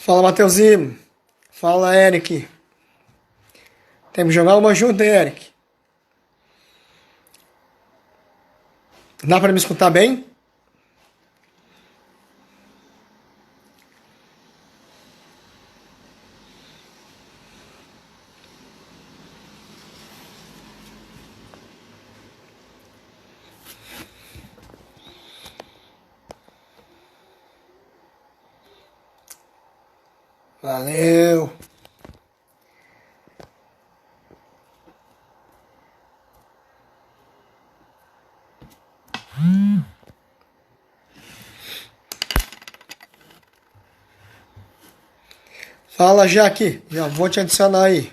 Fala, Mateuzinho. Fala, Eric. Temos que jogar uma junta, hein, Eric? Dá para me escutar bem? Valeu. Fala, Jaque. Já vou te adicionar aí.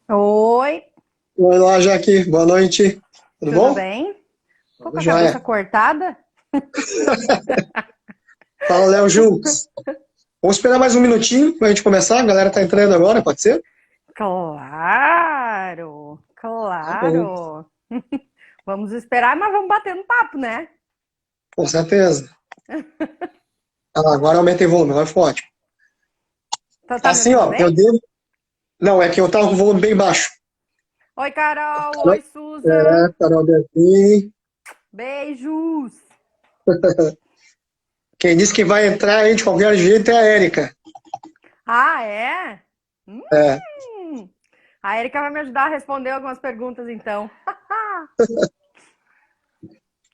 Oi, Oi lá, Jaque. Boa noite. Tudo tudo bom? bem? Tô com Tudo a cabeça jóia. cortada? Fala, Léo Jux. Vamos esperar mais um minutinho pra gente começar. A galera tá entrando agora, pode ser? Claro, Tá bom. claro. Vamos esperar, mas vamos batendo papo, né? Com certeza. Agora aumentei o volume, agora ficou ótimo. Tá me Assim, ouvindo ó, eu bem? devo. Não, é que eu tava com o volume bem baixo. Oi, Carol. Carol, Oi, Susan. Carol Delfim. Beijos. Quem disse que vai entrar aí de qualquer jeito é a Érica. Ah, é? É. Hum. A Erika vai me ajudar a responder algumas perguntas, então.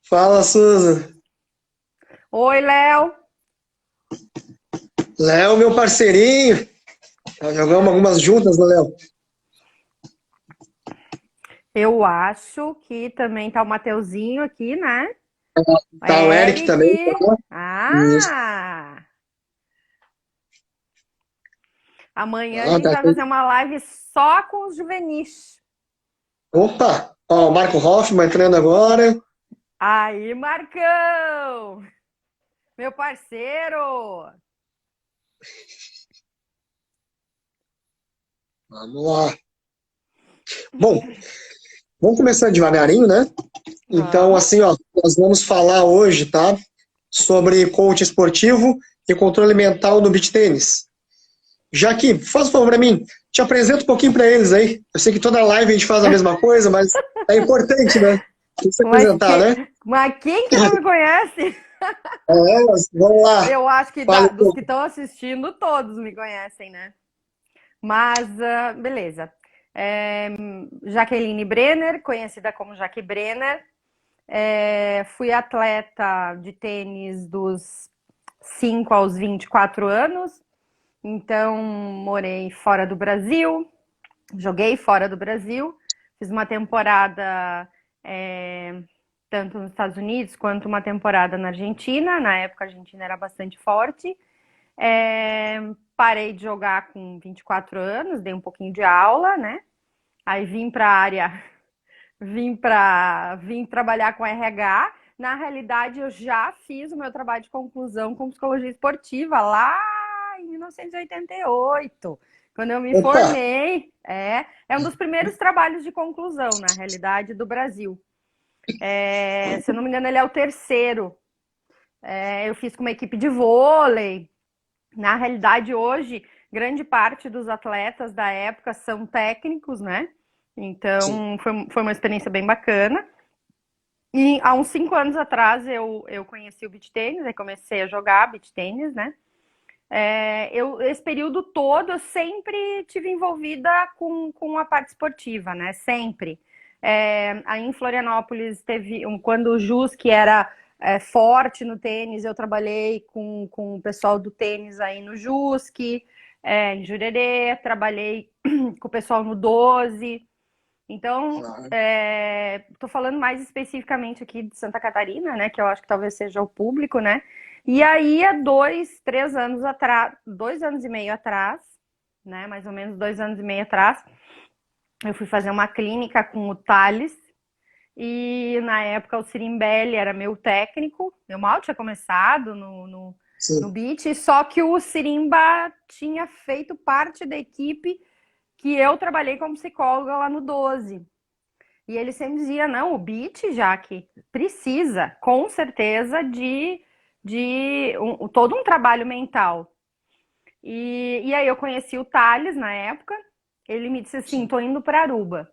Fala, Suza. Oi, Léo. Léo, meu parceirinho. Já jogamos algumas juntas, né, Léo? Eu acho que também tá o Mateuzinho aqui, né? Tá o Eric Eric. também, tá? Isso. Ah! Amanhã a Ah, gente tá vai aqui. fazer uma live só com os juvenis. Opa! Ó, o Marco Hoffman entrando agora. Aí, Marcão! Meu parceiro! Vamos lá. Bom, vamos começar devagarinho, né? Então, Vamos. assim, ó, nós vamos falar hoje, tá? Sobre coach esportivo e controle mental no beach tênis. Jaque, faz um favor pra mim, te apresenta um pouquinho pra eles aí. Eu sei que toda live a gente faz a mesma coisa, mas é importante, né? Tem que se Mas, apresentar, né? mas quem que não me conhece? Vamos lá. Eu acho que Fala um dos que pouco. estão assistindo, todos me conhecem, né? Mas, beleza. É, Jaqueline Brenner, conhecida como Jaque Brenner. Fui atleta de tênis dos 5 aos 24 anos. Então, morei fora do Brasil, joguei fora do Brasil, fiz uma temporada tanto nos Estados Unidos quanto uma temporada na Argentina. Na época, a Argentina era bastante forte. Parei de jogar com 24 anos, dei um pouquinho de aula, né? Aí vim para a área, vim trabalhar com RH. Na realidade, eu já fiz o meu trabalho de conclusão com psicologia esportiva lá em 1988, quando eu me Opa, formei. É um dos primeiros trabalhos de conclusão, na realidade, do Brasil. Se eu não me engano, ele é o terceiro. Eu fiz com uma equipe de vôlei. Na realidade, hoje, grande parte dos atletas da época são técnicos, né? sim. Então, foi uma experiência bem bacana. E há uns 5 anos atrás eu conheci o beach tênis, aí comecei a jogar beach tênis, né? Esse período todo eu sempre tive envolvida com a parte esportiva, né? Sempre. Aí em Florianópolis teve quando o Jus, que era forte no tênis, eu trabalhei com o pessoal do tênis aí no JUSC, em Jurerê, trabalhei com o pessoal no 12. Então, Ah, estou falando mais especificamente aqui de Santa Catarina, né? Que eu acho que talvez seja o público, né? E aí, há 2, 3 anos atrás, 2 anos e meio atrás, né? Mais ou menos 2 anos e meio atrás, eu fui fazer uma clínica com o Thales. E na época o Sirimbelli era meu técnico. Eu mal tinha começado no sim. beat, só que o Sirimba tinha feito parte da equipe que eu trabalhei como psicóloga lá no 12. E ele sempre dizia, não, o beat, Jaque, precisa, com certeza, de todo um trabalho mental. E aí eu conheci o Thales na época, ele me disse assim, tô indo para Aruba.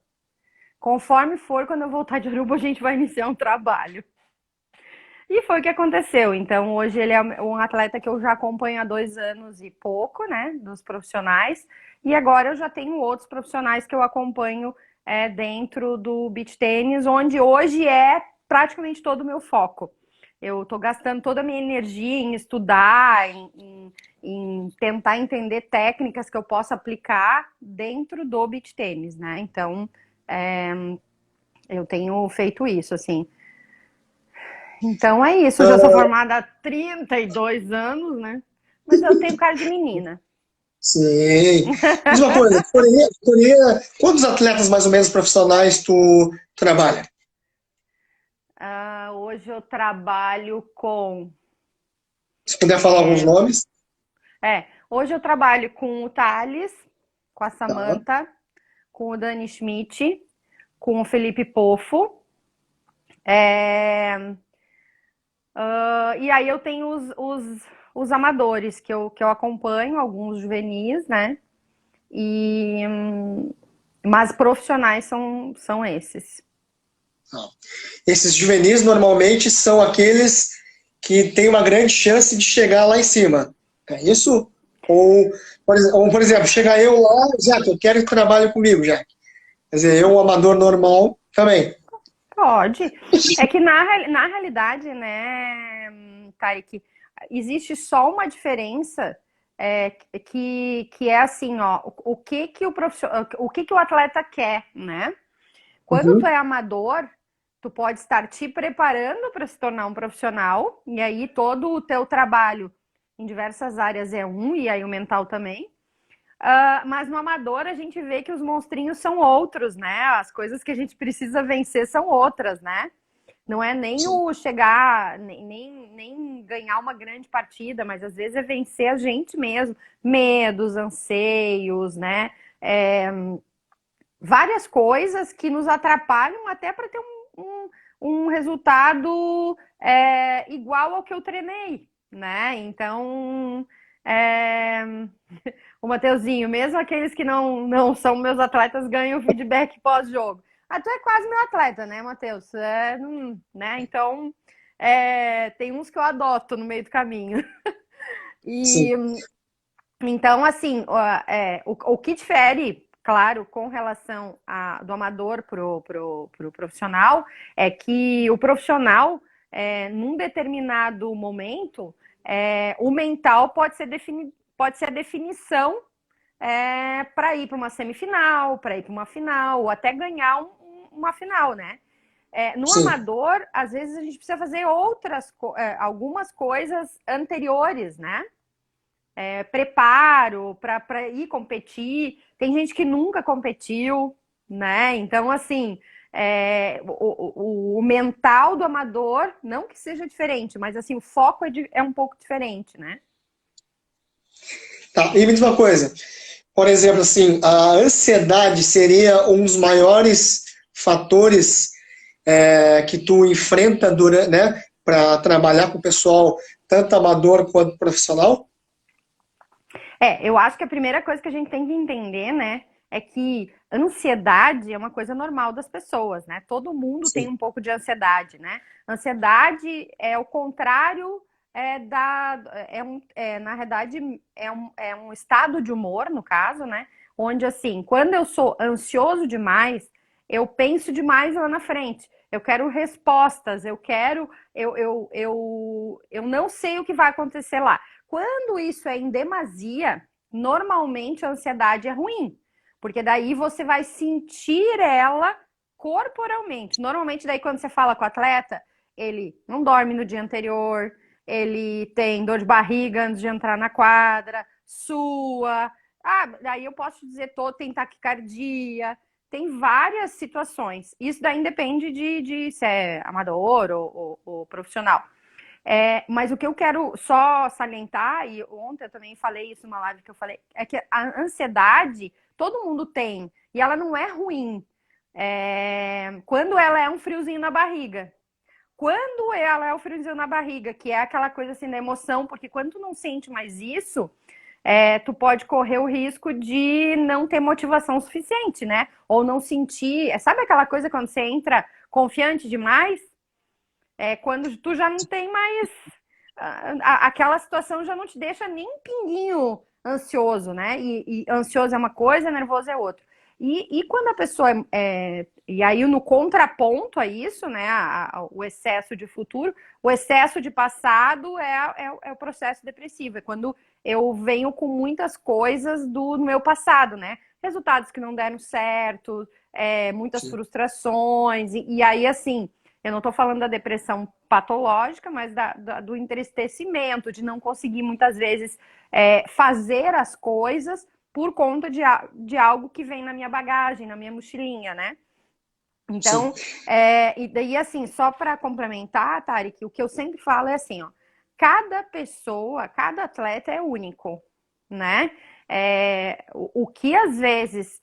Conforme for, quando eu voltar de Aruba, a gente vai iniciar um trabalho. E foi o que aconteceu. Então, hoje ele é um atleta que eu já acompanho há 2 anos e pouco, né, dos profissionais. E agora eu já tenho outros profissionais que eu acompanho dentro do beach tênis, onde hoje é praticamente todo o meu foco. Eu estou gastando toda a minha energia em estudar, em tentar entender técnicas que eu possa aplicar dentro do beach tênis, né? Então, eu tenho feito isso, assim. Então é isso, eu já sou formada há 32 anos, né? Mas eu tenho cara de menina. Sim. Diz uma coisa, quantos atletas mais ou menos profissionais tu trabalha? Hoje eu trabalho com. Se puder falar alguns nomes. Hoje eu trabalho com o Thales, com a Tá. Samantha, com o Dani Schmidt, com o Felipe Pofo. E aí eu tenho os amadores que eu acompanho, alguns juvenis, né? Mas profissionais são esses. Tá. Esses juvenis normalmente são aqueles que têm uma grande chance de chegar lá em cima. É isso? Por exemplo, chega eu lá, Jack, eu quero que trabalhe comigo, Jack. Quer dizer, eu, um amador normal, também. Pode. É que na realidade, né, Tarek, existe só uma diferença que é assim, ó, o que que o atleta quer, né? Quando tu Uhum. é amador, tu pode estar te preparando para se tornar um profissional, e aí todo o teu trabalho em diversas áreas e aí o mental também. Mas no amador a gente vê que os monstrinhos são outros, né? As coisas que a gente precisa vencer são outras, né? Não é nem Sim. o chegar, nem ganhar uma grande partida, mas às vezes é vencer a gente mesmo. Medos, anseios, né? Várias coisas que nos atrapalham até para ter um resultado igual ao que eu treinei, né? Então, é, o Mateuzinho, mesmo aqueles que não são meus atletas, ganham feedback pós-jogo. Ah, tu é quase meu atleta, né, Matheus? Né? Então, tem uns que eu adoto no meio do caminho. Sim. E então, assim, o que difere, claro, com relação do amador pro profissional, é que o profissional, num determinado momento, o mental pode ser a definição para ir para uma semifinal, para ir para uma final, ou até ganhar uma final, né? No Sim. amador, às vezes a gente precisa fazer algumas coisas anteriores, né? Preparo para ir competir. Tem gente que nunca competiu, né? Então, assim, o mental do amador, não que seja diferente, mas assim, o foco é um pouco diferente, né? Tá. E me diz uma coisa. Por exemplo, assim, a ansiedade seria um dos maiores fatores que tu enfrenta durante, né, para trabalhar com o pessoal, tanto amador quanto profissional? Eu acho que a primeira coisa que a gente tem que entender, né, é que ansiedade é uma coisa normal das pessoas, né? Todo mundo tem Sim. um pouco de ansiedade, né? Ansiedade é o contrário na verdade, é um estado de humor, no caso, né? Onde, assim, quando eu sou ansioso demais, eu penso demais lá na frente. Eu quero respostas, eu não sei o que vai acontecer lá. Quando isso é em demasia, normalmente a ansiedade é ruim, porque daí você vai sentir ela corporalmente. Normalmente, daí, quando você fala com o atleta, ele não dorme no dia anterior, ele tem dor de barriga antes de entrar na quadra, sua. Daí eu posso dizer, tem taquicardia, tem várias situações. Isso daí independe de se é amador ou profissional. Mas o que eu quero só salientar, e ontem eu também falei isso numa live que eu falei, é que a ansiedade, todo mundo tem, e ela não é ruim. Quando ela é um friozinho na barriga. Quando ela é o friozinho na barriga, que é aquela coisa assim da emoção, porque quando tu não sente mais isso, tu pode correr o risco de não ter motivação suficiente, né? Ou não sentir. Sabe aquela coisa quando você entra confiante demais? Quando tu já não tem mais. Aquela situação já não te deixa nem um pinguinho ansioso, né? E ansioso é uma coisa, nervoso é outra. E quando a pessoa e aí no contraponto a isso, né? O excesso de futuro, o excesso de passado é o processo depressivo. É quando eu venho com muitas coisas do meu passado, né? Resultados que não deram certo, muitas frustrações, e aí assim. Eu não estou falando da depressão patológica, mas do entristecimento, de não conseguir muitas vezes fazer as coisas por conta de algo que vem na minha bagagem, na minha mochilinha, né? Então, e daí assim, só para complementar, Tarek, o que eu sempre falo é assim, ó, cada pessoa, cada atleta é único, né? O que às vezes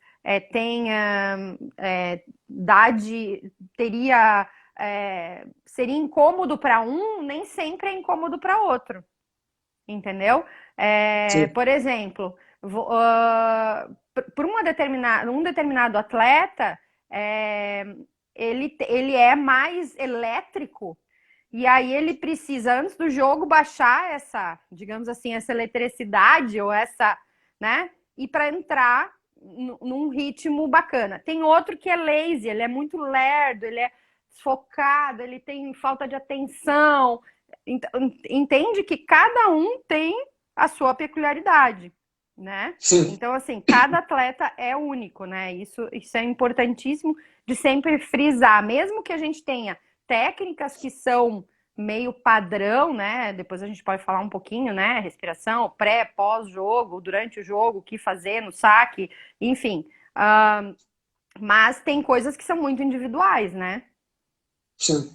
seria incômodo para um, nem sempre é incômodo para outro, entendeu? Por exemplo, por um determinado atleta, ele é mais elétrico, e aí ele precisa, antes do jogo, baixar essa, digamos assim, essa eletricidade ou essa, né? E para entrar num ritmo bacana. Tem outro que é lazy, ele é muito lerdo, ele é desfocado, ele tem falta de atenção. Entende que cada um tem a sua peculiaridade, né? Sim. Então, assim, cada atleta é único, né? Isso é importantíssimo de sempre frisar. Mesmo que a gente tenha técnicas que são meio padrão, né? Depois a gente pode falar um pouquinho, né? Respiração, pré, pós-jogo, durante o jogo, o que fazer no saque, enfim. Mas tem coisas que são muito individuais, né? Sim.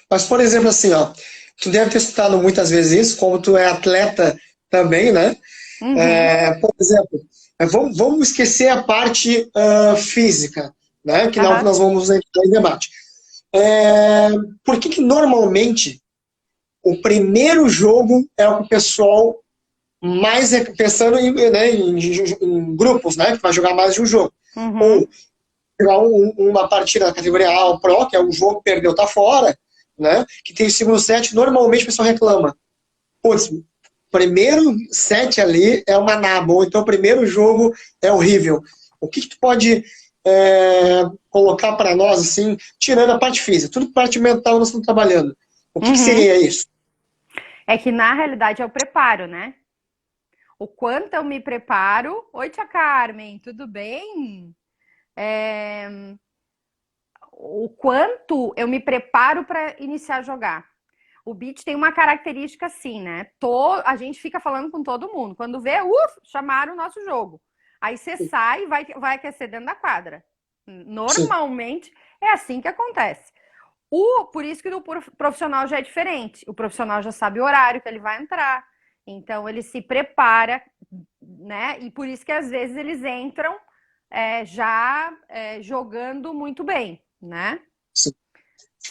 Mas, por exemplo, assim, ó, tu deve ter escutado muitas vezes isso, como tu é atleta também, né? Uhum. Por exemplo, vamos esquecer a parte física, né? Que não é o que Aham. nós vamos entrar em debate. Por que normalmente o primeiro jogo é o que o pessoal mais pensando né, em grupos, né? Que vai jogar mais de um jogo. Ou Uhum. jogar uma partida da categoria A ou Pro, que é um jogo que perdeu, tá fora, né? Que tem o segundo set, normalmente o pessoal reclama. Putz, primeiro set ali é uma naba, ou então o primeiro jogo é horrível. O que tu pode colocar para nós, assim, tirando a parte física, tudo parte mental nós estamos trabalhando. O que Uhum. seria isso? É que na realidade é o preparo, né? O quanto eu me preparo. Oi, tia Carmen, tudo bem? O quanto eu me preparo para iniciar a jogar. O beat tem uma característica assim, né? A gente fica falando com todo mundo. Quando vê, chamaram o nosso jogo. Aí você sai e vai aquecer dentro da quadra. Sim, Normalmente é assim que acontece. Por isso que o profissional já é diferente. O profissional já sabe o horário que ele vai entrar. Então ele se prepara, né? E por isso que às vezes eles entram já jogando muito bem, né? sim.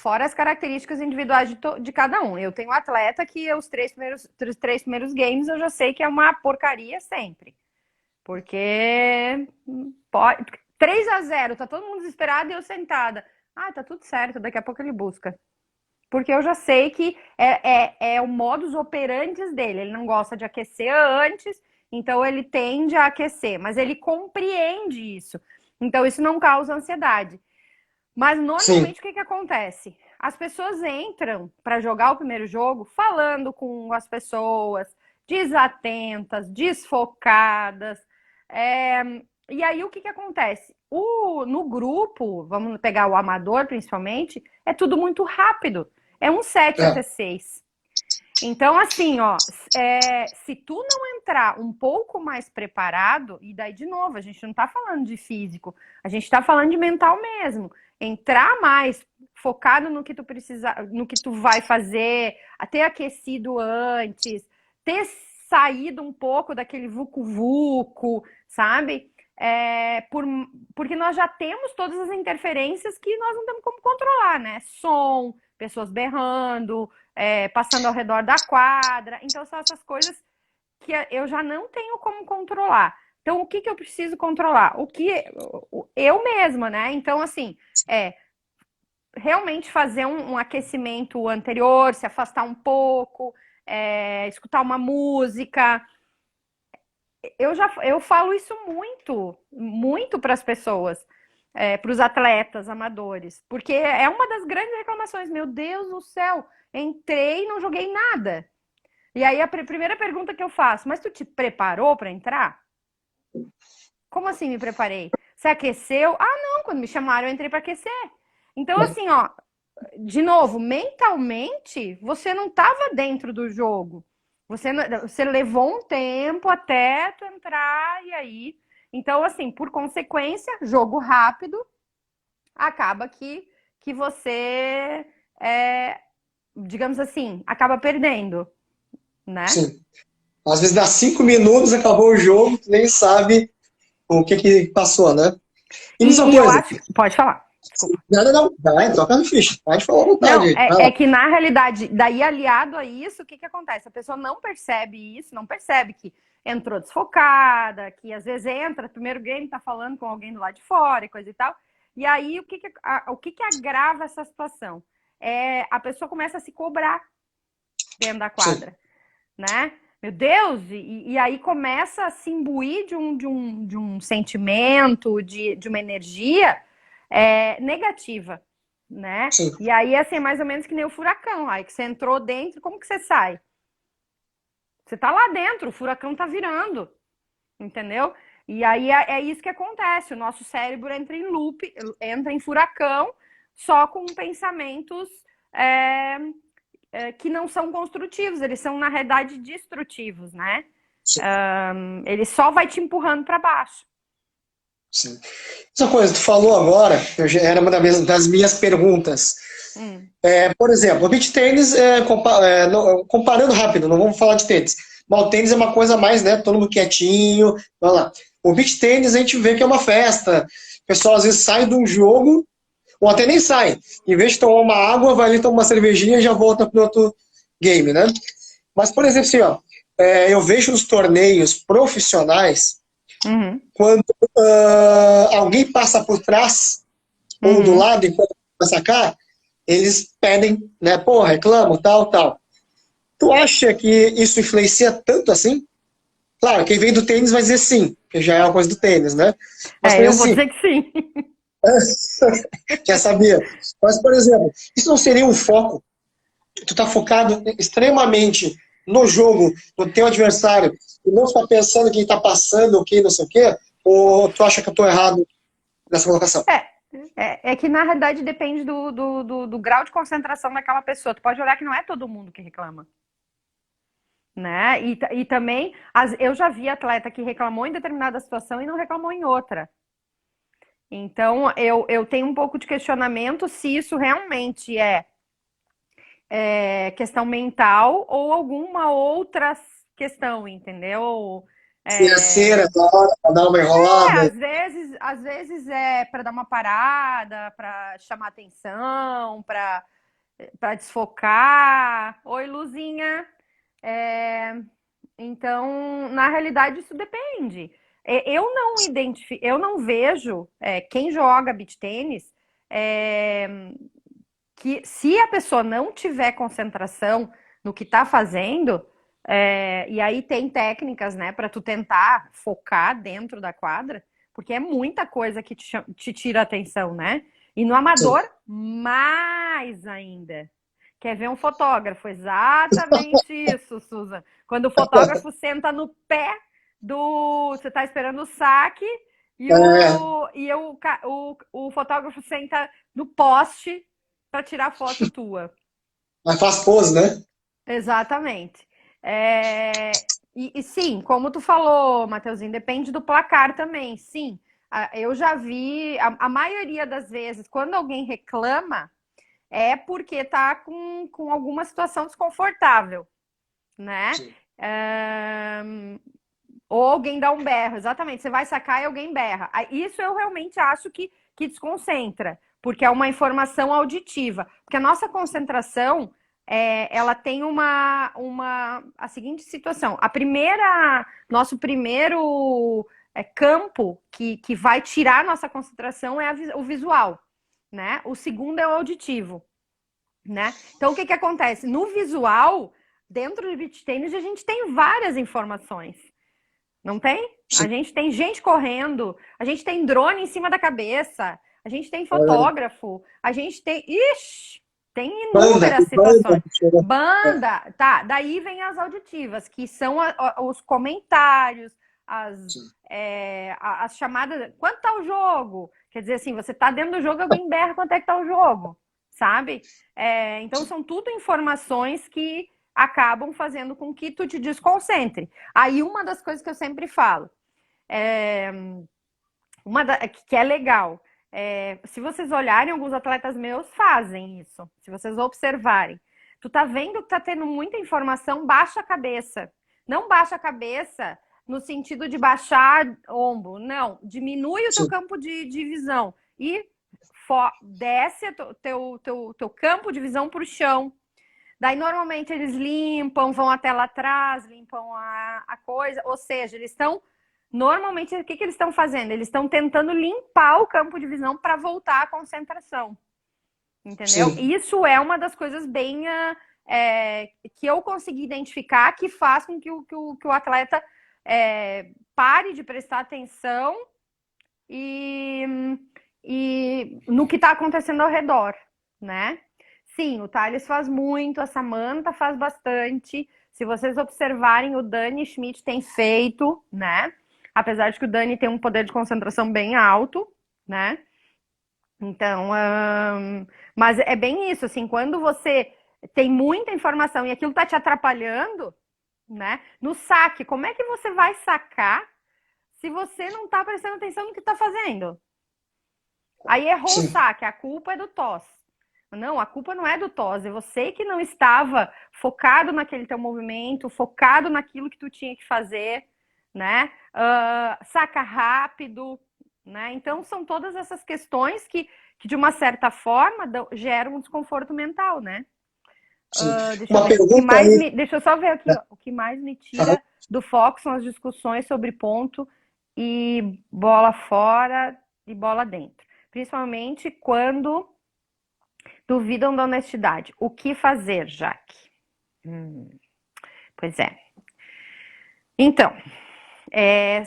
Fora as características individuais de cada um. Eu tenho um atleta que os três primeiros games eu já sei que é uma porcaria sempre. Porque 3-0, tá todo mundo desesperado e eu sentada. Ah, tá tudo certo, daqui a pouco ele busca. Porque eu já sei que é o modus operandi dele. Ele não gosta de aquecer antes, então ele tende a aquecer, mas ele compreende isso. Então isso não causa ansiedade. Mas Sim. normalmente o que, que acontece? As pessoas entram para jogar o primeiro jogo falando com as pessoas, desatentas, desfocadas. E aí o que, que acontece? No grupo, vamos pegar o amador principalmente, é tudo muito rápido. É um 7 É, até 6. Então, assim, ó, se tu não entrar um pouco mais preparado, e daí, de novo, a gente não tá falando de físico, a gente tá falando de mental mesmo. Entrar mais focado no que tu precisa, no que tu vai fazer, ter aquecido antes, ter saído um pouco daquele vucu-vucu, sabe? porque nós já temos todas as interferências que nós não temos como controlar, né? Som, pessoas berrando, passando ao redor da quadra. Então, são essas coisas que eu já não tenho como controlar. Então, o que que eu preciso controlar? O que eu mesma, né? Então, assim, realmente fazer um aquecimento anterior, se afastar um pouco, escutar uma música. Eu falo isso muito para as pessoas, para os atletas amadores, porque é uma das grandes reclamações. Meu Deus do céu, entrei e não joguei nada. E aí a primeira pergunta que eu faço, mas tu te preparou para entrar? Como assim me preparei? Você aqueceu? Ah, não, quando me chamaram eu entrei para aquecer. Então, assim, ó, de novo, mentalmente, você não estava dentro do jogo. Você levou um tempo até tu entrar e aí. Então, assim, por consequência, jogo rápido, acaba que você, digamos assim, acaba perdendo, né? Sim. Às vezes dá 5 minutos, acabou o jogo, tu nem sabe o que que passou, né? E diz uma E eu coisa. acho. Pode falar, desculpa. Não, não, não. Vai, toca no ficha. Pode falar à vontade Não, aí. Vai é lá. que na realidade, daí aliado a isso, o que que acontece? A pessoa não percebe isso, não percebe que entrou desfocada, que às vezes entra, primeiro game tá falando com alguém do lado de fora e coisa e tal. E aí, o que que agrava essa situação? A pessoa começa a se cobrar dentro da Sim, quadra, né? Meu Deus, e aí começa a se imbuir de um sentimento, de uma energia negativa, né? sim. E aí, assim, mais ou menos que nem o furacão, aí que você entrou dentro, como que você sai? Você tá lá dentro, o furacão tá virando, entendeu? E aí é isso que acontece, o nosso cérebro entra em loop, entra em furacão, só com pensamentos é, que não são construtivos, eles são, na realidade, destrutivos, né? Sim, Ele só vai te empurrando para baixo. sim. Essa coisa, tu falou agora, era uma das minhas perguntas. Hum, Por exemplo, o beach tênis, comparando rápido, não vamos falar de tênis. Mas o tênis é uma coisa mais, né? Todo mundo quietinho, vai lá. O beach tênis a gente vê que é uma festa. O pessoal às vezes sai de um jogo, ou até nem sai. Em vez de tomar uma água, vai ali tomar uma cervejinha e já volta para outro game, né? Mas, por exemplo, assim, ó, eu vejo nos torneios profissionais, uhum, quando alguém passa por trás ou do uhum. lado enquanto vai sacar, eles pedem, né, pô, reclamam, tal, tal. Tu acha que isso influencia tanto assim? Claro, quem vem do tênis vai dizer sim, que já é uma coisa do tênis, né? Mas, por Eu exemplo, vou assim, dizer que sim. já sabia. Mas, por exemplo, isso não seria um foco? Tu tá focado extremamente no jogo, no teu adversário, e não ficar pensando quem tá passando, quem não sei o quê? Ou tu acha que eu tô errado nessa colocação? É que na realidade depende do grau de concentração daquela pessoa. Tu pode olhar que não é todo mundo que reclama, né? E também, eu já vi atleta que reclamou em determinada situação e não reclamou em outra. Então, eu tenho um pouco de questionamento se isso realmente é questão mental ou alguma outra questão, entendeu? Financeira, na hora, pra dar uma enrolada. Às vezes é para dar uma parada, para chamar atenção, para desfocar. Oi, Luzinha. É, então, na realidade, isso depende. Eu não vejo quem joga beach tênis é, que se a pessoa não tiver concentração no que está fazendo, e aí tem técnicas, né, para tu tentar focar dentro da quadra, porque é muita coisa que te tira a atenção, né? E no Sim. amador, mais ainda. Quer ver um fotógrafo? Exatamente isso, Susan. Quando o fotógrafo senta no pé do. Você está esperando o saque e É, o fotógrafo senta no poste para tirar foto tua. mas faz pose, né? Exatamente. E sim, como tu falou, Mateuzinho, depende do placar também. Sim, eu já vi, a maioria das vezes, quando alguém reclama, é porque tá com alguma situação desconfortável, né? Sim. É, Ou alguém dá um berro, exatamente. Você vai sacar e alguém berra. Isso eu realmente acho que desconcentra, porque é uma informação auditiva. Porque a nossa concentração, ela tem a seguinte situação. Nosso primeiro campo que vai tirar a nossa concentração é o visual, né? O segundo é o auditivo, né? Então, o que acontece? No visual, dentro do beach tennis, a gente tem várias informações. Não tem? A Sim. gente tem gente correndo, a gente tem drone em cima da cabeça, a gente tem É, fotógrafo, a gente tem. Ixi! Tem banda, inúmeras banda, situações. Banda, tá. Daí vem as auditivas, que são os comentários, as, sim. as chamadas. Quanto tá o jogo? Quer dizer assim, você tá dentro do jogo, alguém berra quanto é que tá o jogo, sabe? Então são tudo informações que acabam fazendo com que tu te desconcentre. Aí uma das coisas que eu sempre falo, é, que é legal, se vocês olharem, alguns atletas meus fazem isso. Se vocês observarem, tu tá vendo que tá tendo muita informação, baixa a cabeça. Não baixa a cabeça no sentido de baixar ombro, não. Diminui o teu Sim. campo de visão e desce teu campo de visão para o chão. Daí, normalmente, eles limpam, vão até lá atrás, limpam a coisa. Ou seja, eles estão. Normalmente, o que eles estão fazendo? Eles estão tentando limpar o campo de visão para voltar à concentração. Entendeu? Sim. Isso é uma das coisas bem. Que eu consegui identificar que faz com que o atleta pare de prestar atenção e no que está acontecendo ao redor, né? Sim, o Thales faz muito, a Samantha faz bastante. Se vocês observarem, o Dani Schmidt tem feito, né? Apesar de que o Dani tem um poder de concentração bem alto, né? Então, mas é bem isso, assim, quando você tem muita informação e aquilo tá te atrapalhando, né? No saque, como é que você vai sacar se você não tá prestando atenção no que tá fazendo? Aí errou o Sim. saque, a culpa é do TOS. Não, a culpa não é do TOS, é você que não estava focado naquele teu movimento, focado naquilo que tu tinha que fazer, né? Saca rápido, né? Então são todas essas questões que de uma certa forma geram um desconforto mental, né? Sim. Deixa eu Uma ver. pergunta aí, Deixa eu só ver aqui, né? ó. O que mais me Aham. tira do foco são as discussões sobre ponto e bola fora e bola dentro. Principalmente quando duvidam da honestidade. O que fazer, Jaque? Pois é. Então,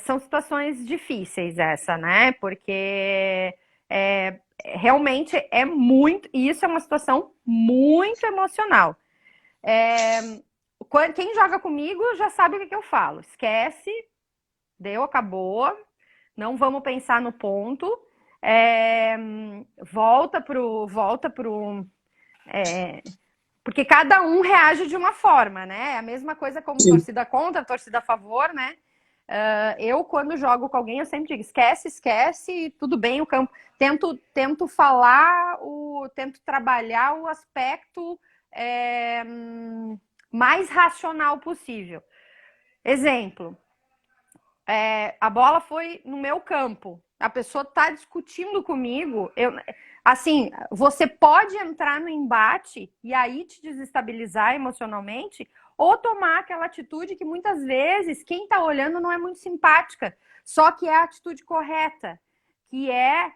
são situações difíceis essa, né? Porque realmente é muito. E isso é uma situação muito emocional. Quem joga comigo já sabe o que eu falo. Esquece, deu, acabou. Não vamos pensar no ponto. Volta pro. Porque cada um reage de uma forma, né? É a mesma coisa como Sim. torcida contra, torcida a favor, né? Eu, quando jogo com alguém, eu sempre digo, esquece, tudo bem, o campo. Tento tento trabalhar o aspecto mais racional possível. Exemplo, a bola foi no meu campo. A pessoa está discutindo comigo. Assim, você pode entrar no embate e aí te desestabilizar emocionalmente, ou tomar aquela atitude que muitas vezes quem está olhando não é muito simpática, só que é a atitude correta, que é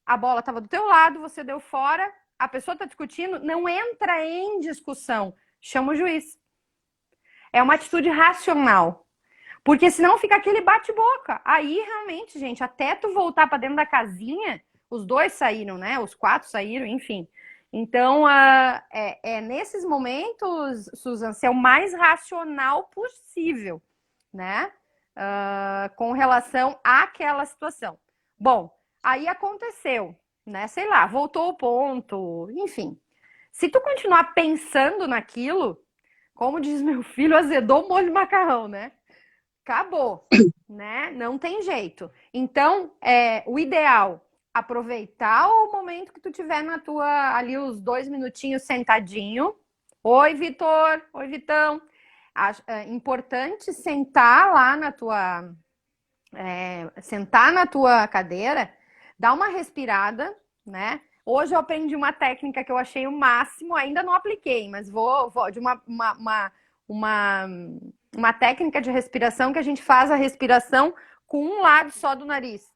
a bola estava do teu lado, você deu fora, a pessoa está discutindo, não entra em discussão, chama o juiz. É uma atitude racional. Porque senão fica aquele bate-boca. Aí, realmente, gente, até tu voltar para dentro da casinha, os dois saíram, né? Os quatro saíram, enfim. Então, nesses momentos, Susan, ser o mais racional possível, né? Com relação àquela situação. Bom, aí aconteceu, né? Sei lá, voltou o ponto, enfim. Se tu continuar pensando naquilo, como diz meu filho, azedou o molho de macarrão, né? Acabou, né? Não tem jeito. Então, o ideal, aproveitar o momento que tu tiver ali os 2 minutinhos sentadinho. Oi, Vitor. Oi, Vitão. É importante sentar lá sentar na tua cadeira, dar uma respirada, né? Hoje eu aprendi uma técnica que eu achei o máximo, ainda não apliquei, mas vou de uma, uma técnica de respiração que a gente faz a respiração com um lado só do nariz.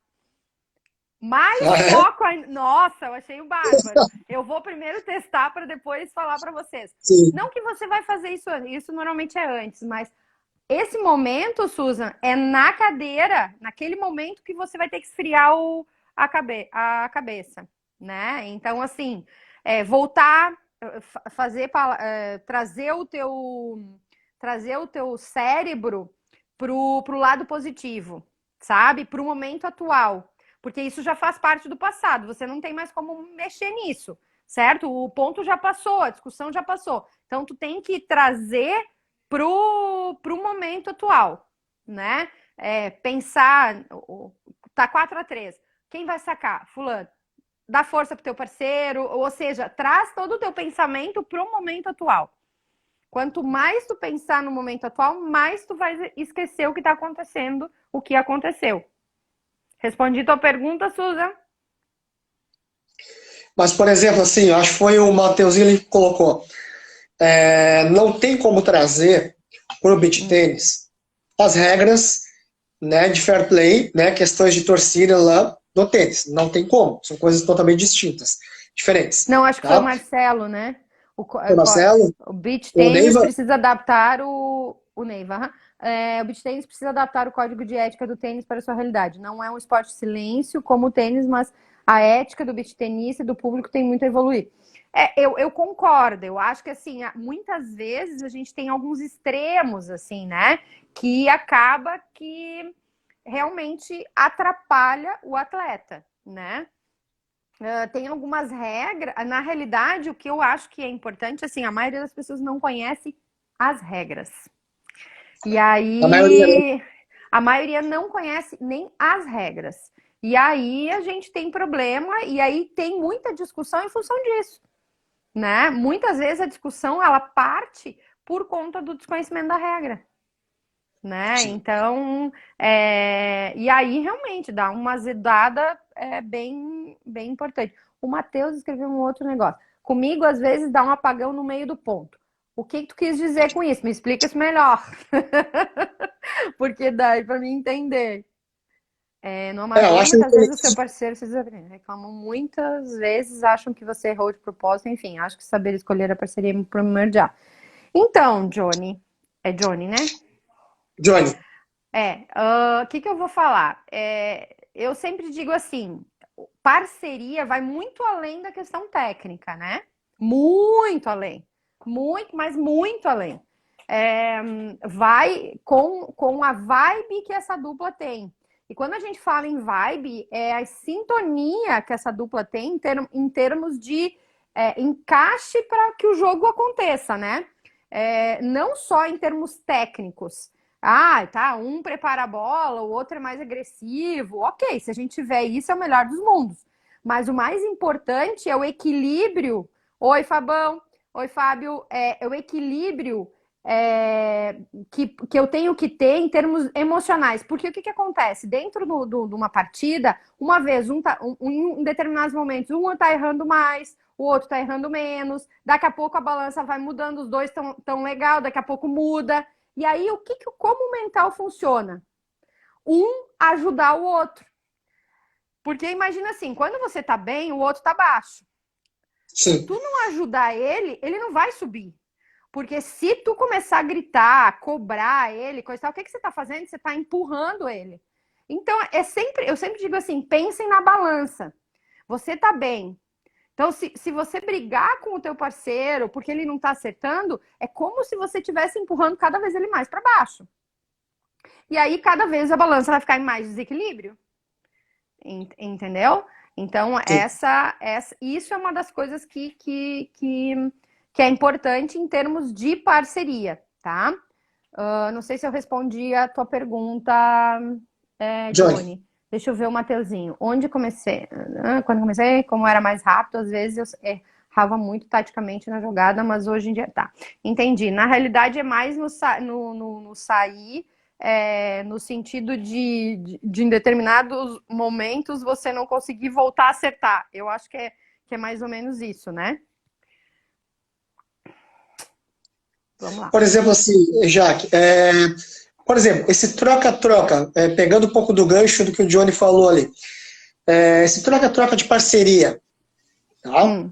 Mais Ah, é? foco ainda. Nossa, eu achei o bárbaro. Eu vou primeiro testar para depois falar para vocês. Sim. Não que você vai fazer isso normalmente é antes, mas esse momento, Susan, é na cadeira, naquele momento que você vai ter que esfriar a cabeça, né? Então, assim, voltar, trazer o teu cérebro pro lado positivo, sabe? Pro momento atual. Porque isso já faz parte do passado, você não tem mais como mexer nisso, certo? O ponto já passou, a discussão já passou. Então, tu tem que trazer pro momento atual, né? Pensar, tá 4-3, quem vai sacar? Fulano. Dá força pro teu parceiro, ou seja, traz todo o teu pensamento pro momento atual. Quanto mais tu pensar no momento atual, mais tu vai esquecer o que tá acontecendo, o que aconteceu. Respondi tua pergunta, Susan? Mas, por exemplo, assim, acho que foi o Mateuzinho que colocou. Não tem como trazer para o beach tênis as regras, né, de fair play, né, questões de torcida lá do tênis. Não tem como. São coisas totalmente distintas, diferentes. Não, acho que foi o Tá? Marcelo, né? O Marcelo, O beach o tênis Neiva, precisa adaptar o Neiva. O beach tênis precisa adaptar o código de ética do tênis para a sua realidade. Não é um esporte de silêncio como o tênis, mas a ética do beach tenista e do público tem muito a evoluir. Eu concordo. Eu acho que assim, muitas vezes a gente tem alguns extremos, assim, né? Que acaba que realmente atrapalha o atleta, né? Tem algumas regras. Na realidade, o que eu acho que é importante, assim, a maioria das pessoas não conhece as regras. E a maioria, né? aí, a maioria não conhece nem as regras. E aí a gente tem problema, e aí tem muita discussão em função disso, né? Muitas vezes a discussão, ela parte por conta do desconhecimento da regra, né? Sim. Então, e aí realmente dá uma azedada bem importante. O Matheus escreveu um outro negócio. Comigo, às vezes, dá um apagão no meio do ponto. O que tu quis dizer com isso? Me explica isso melhor. Porque daí para mim entender. No Eu amador, acho muitas que vezes o seu parceiro se desaprende. Reclamam muitas vezes, acham que você errou de propósito. Enfim, acho que saber escolher a parceria é primordial. Então, Johnny, é Johnny, né? Johnny, O que eu vou falar? Eu sempre digo assim, parceria vai muito além da questão técnica, né? Muito além. Muito, mas muito além. Vai com a vibe que essa dupla tem. E quando a gente fala em vibe, é a sintonia que essa dupla tem em termos de encaixe para que o jogo aconteça, né? Não só em termos técnicos. Ah, tá, um prepara a bola, o outro é mais agressivo. Ok, se a gente tiver isso, é o melhor dos mundos. Mas o mais importante é o equilíbrio. Oi, Fabão. Oi, Fábio. É o equilíbrio que eu tenho que ter em termos emocionais. Porque o que acontece? Dentro de uma partida, uma vez, em determinados momentos, um tá errando mais, o outro tá errando menos. Daqui a pouco a balança vai mudando, os dois tão legal, daqui a pouco muda. E aí, como o mental funciona? Um ajudar o outro. Porque imagina assim, quando você tá bem, o outro tá baixo. Se sim. tu não ajudar ele, ele não vai subir. Porque se tu começar a gritar, cobrar ele, coisa tal, o que você tá fazendo? Você tá empurrando ele. Então, eu sempre digo assim, pensem na balança. Você tá bem. Então, se você brigar com o teu parceiro porque ele não tá acertando, é como se você estivesse empurrando cada vez ele mais para baixo. E aí, cada vez a balança vai ficar em mais desequilíbrio. Entendeu? Então, Sim. isso é uma das coisas que é importante em termos de parceria, tá? Não sei se eu respondi a tua pergunta, Johnny. Johnny. Deixa eu ver o Mateuzinho. Onde comecei? Quando comecei, como era mais rápido, às vezes errava muito taticamente na jogada, mas hoje em dia tá. Entendi. Na realidade é mais no sair, no sentido de em determinados momentos você não conseguir voltar a acertar. Eu acho que é mais ou menos isso, né? Vamos lá. Por exemplo, assim, Jaque, por exemplo, esse troca-troca, pegando um pouco do gancho do que o Johnny falou ali, esse troca-troca de parceria, tá?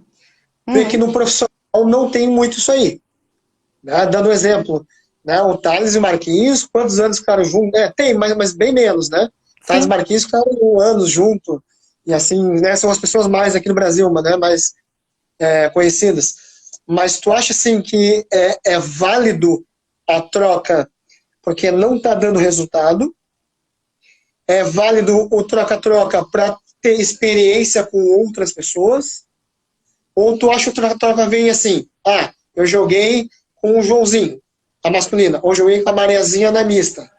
Vê que no profissional não tem muito isso aí. Né? Dando um exemplo, né? O Thales e o Marquinhos, quantos anos ficaram juntos? Tem, mas bem menos, né? Thales e Sim. Marquinhos ficaram anos juntos, e assim, né? São as pessoas mais aqui no Brasil, né? Mais conhecidas. Mas tu acha, assim, que é válido a troca porque não está dando resultado? É válido o troca-troca para ter experiência com outras pessoas? Ou tu acha que o troca-troca vem assim, eu joguei com o Joãozinho, a masculina, ou joguei com a Mariazinha na mista.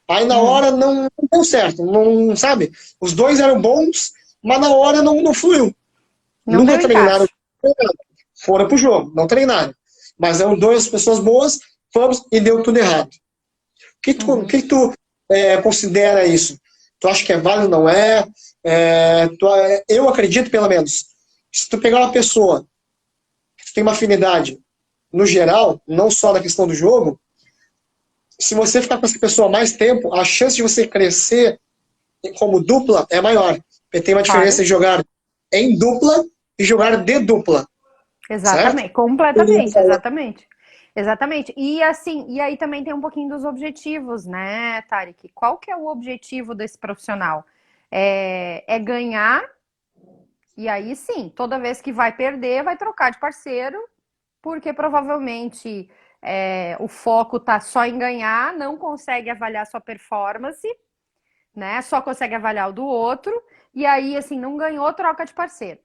Aí na hora não deu certo, não sabe? Os dois eram bons, mas na hora não fluiu. Não Nunca deu treinaram, encaixe. foram pro jogo, não treinaram. Mas eram duas pessoas boas, fomos e deu tudo errado. O que tu considera isso? Tu acha que é válido, não é? Eu acredito, pelo menos, que se tu pegar uma pessoa que tu tem uma afinidade, no geral, não só na questão do jogo, se você ficar com essa pessoa mais tempo, a chance de você crescer como dupla é maior. Porque tem uma diferença Claro. de jogar em dupla e jogar de dupla, certo? Exatamente, completamente, exatamente. Exatamente. E assim, e aí também tem um pouquinho dos objetivos, né, Tarek? Qual que é o objetivo desse profissional? É ganhar, e aí sim, toda vez que vai perder, vai trocar de parceiro, porque provavelmente o foco tá só em ganhar, não consegue avaliar sua performance, né? Só consegue avaliar o do outro, e aí, assim, não ganhou, troca de parceiro.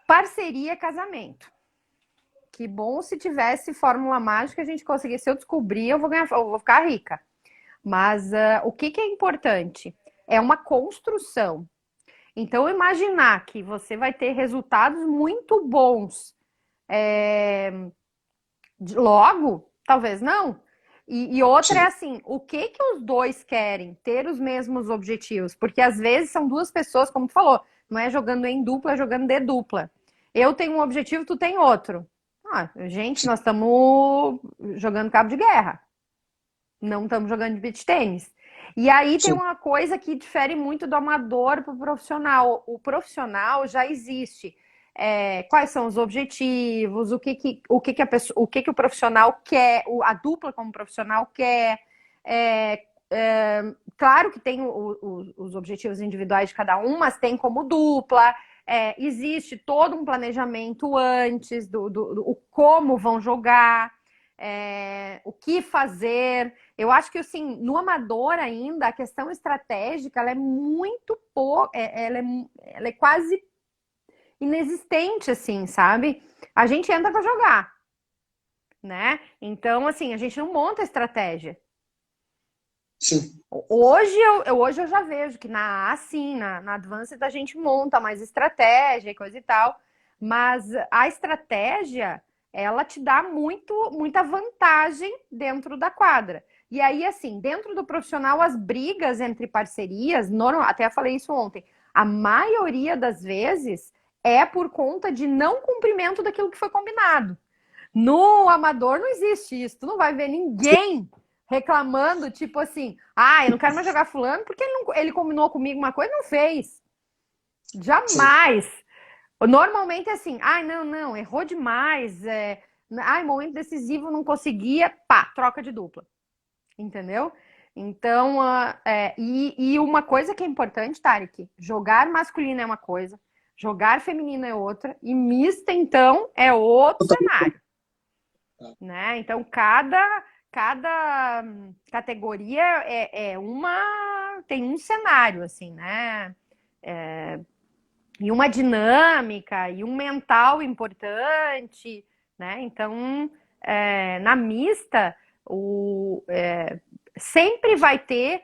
Parceria é casamento. Que bom se tivesse fórmula mágica, a gente conseguisse. Se eu descobrir, eu vou ficar rica. Mas o que é importante? É uma construção. Então, imaginar que você vai ter resultados muito bons logo, talvez não. E outra é Sim. assim, o que os dois querem? Ter os mesmos objetivos. Porque às vezes são duas pessoas, como tu falou, não é jogando em dupla, é jogando de dupla. Eu tenho um objetivo, tu tem outro. Gente, nós estamos jogando cabo de guerra. Não estamos jogando de beach tênis. E aí tem Sim. uma coisa que difere muito do amador para o profissional. O profissional já existe. Quais são os objetivos, o que o profissional quer, a dupla como profissional quer. Claro que tem os objetivos individuais de cada um, mas tem como dupla. Existe todo um planejamento antes do como vão jogar, o que fazer. Eu acho que assim, no amador ainda, a questão estratégica ela é muito pouco, ela é quase inexistente, assim, sabe? A gente entra para jogar, né? Então, assim, a gente não monta estratégia. Sim. Hoje eu já vejo que na Advanced a gente monta mais estratégia e coisa e tal, mas a estratégia, ela te dá muita vantagem dentro da quadra. E aí, assim, dentro do profissional, as brigas entre parcerias, até falei isso ontem, a maioria das vezes é por conta de não cumprimento daquilo que foi combinado. No amador não existe isso, tu não vai ver ninguém reclamando, tipo assim, eu não quero mais jogar fulano porque ele combinou comigo uma coisa e não fez. Sim. Jamais. Normalmente é assim, não, errou demais, momento decisivo não conseguia, pá, troca de dupla. Entendeu? Então, e uma coisa que é importante, Tarek, jogar masculino é uma coisa, jogar feminino é outra, e mista, então, é outro cenário. Né? Então, cada categoria tem um cenário, assim, né? E uma dinâmica, e um mental importante, né? Então, na mista, sempre vai ter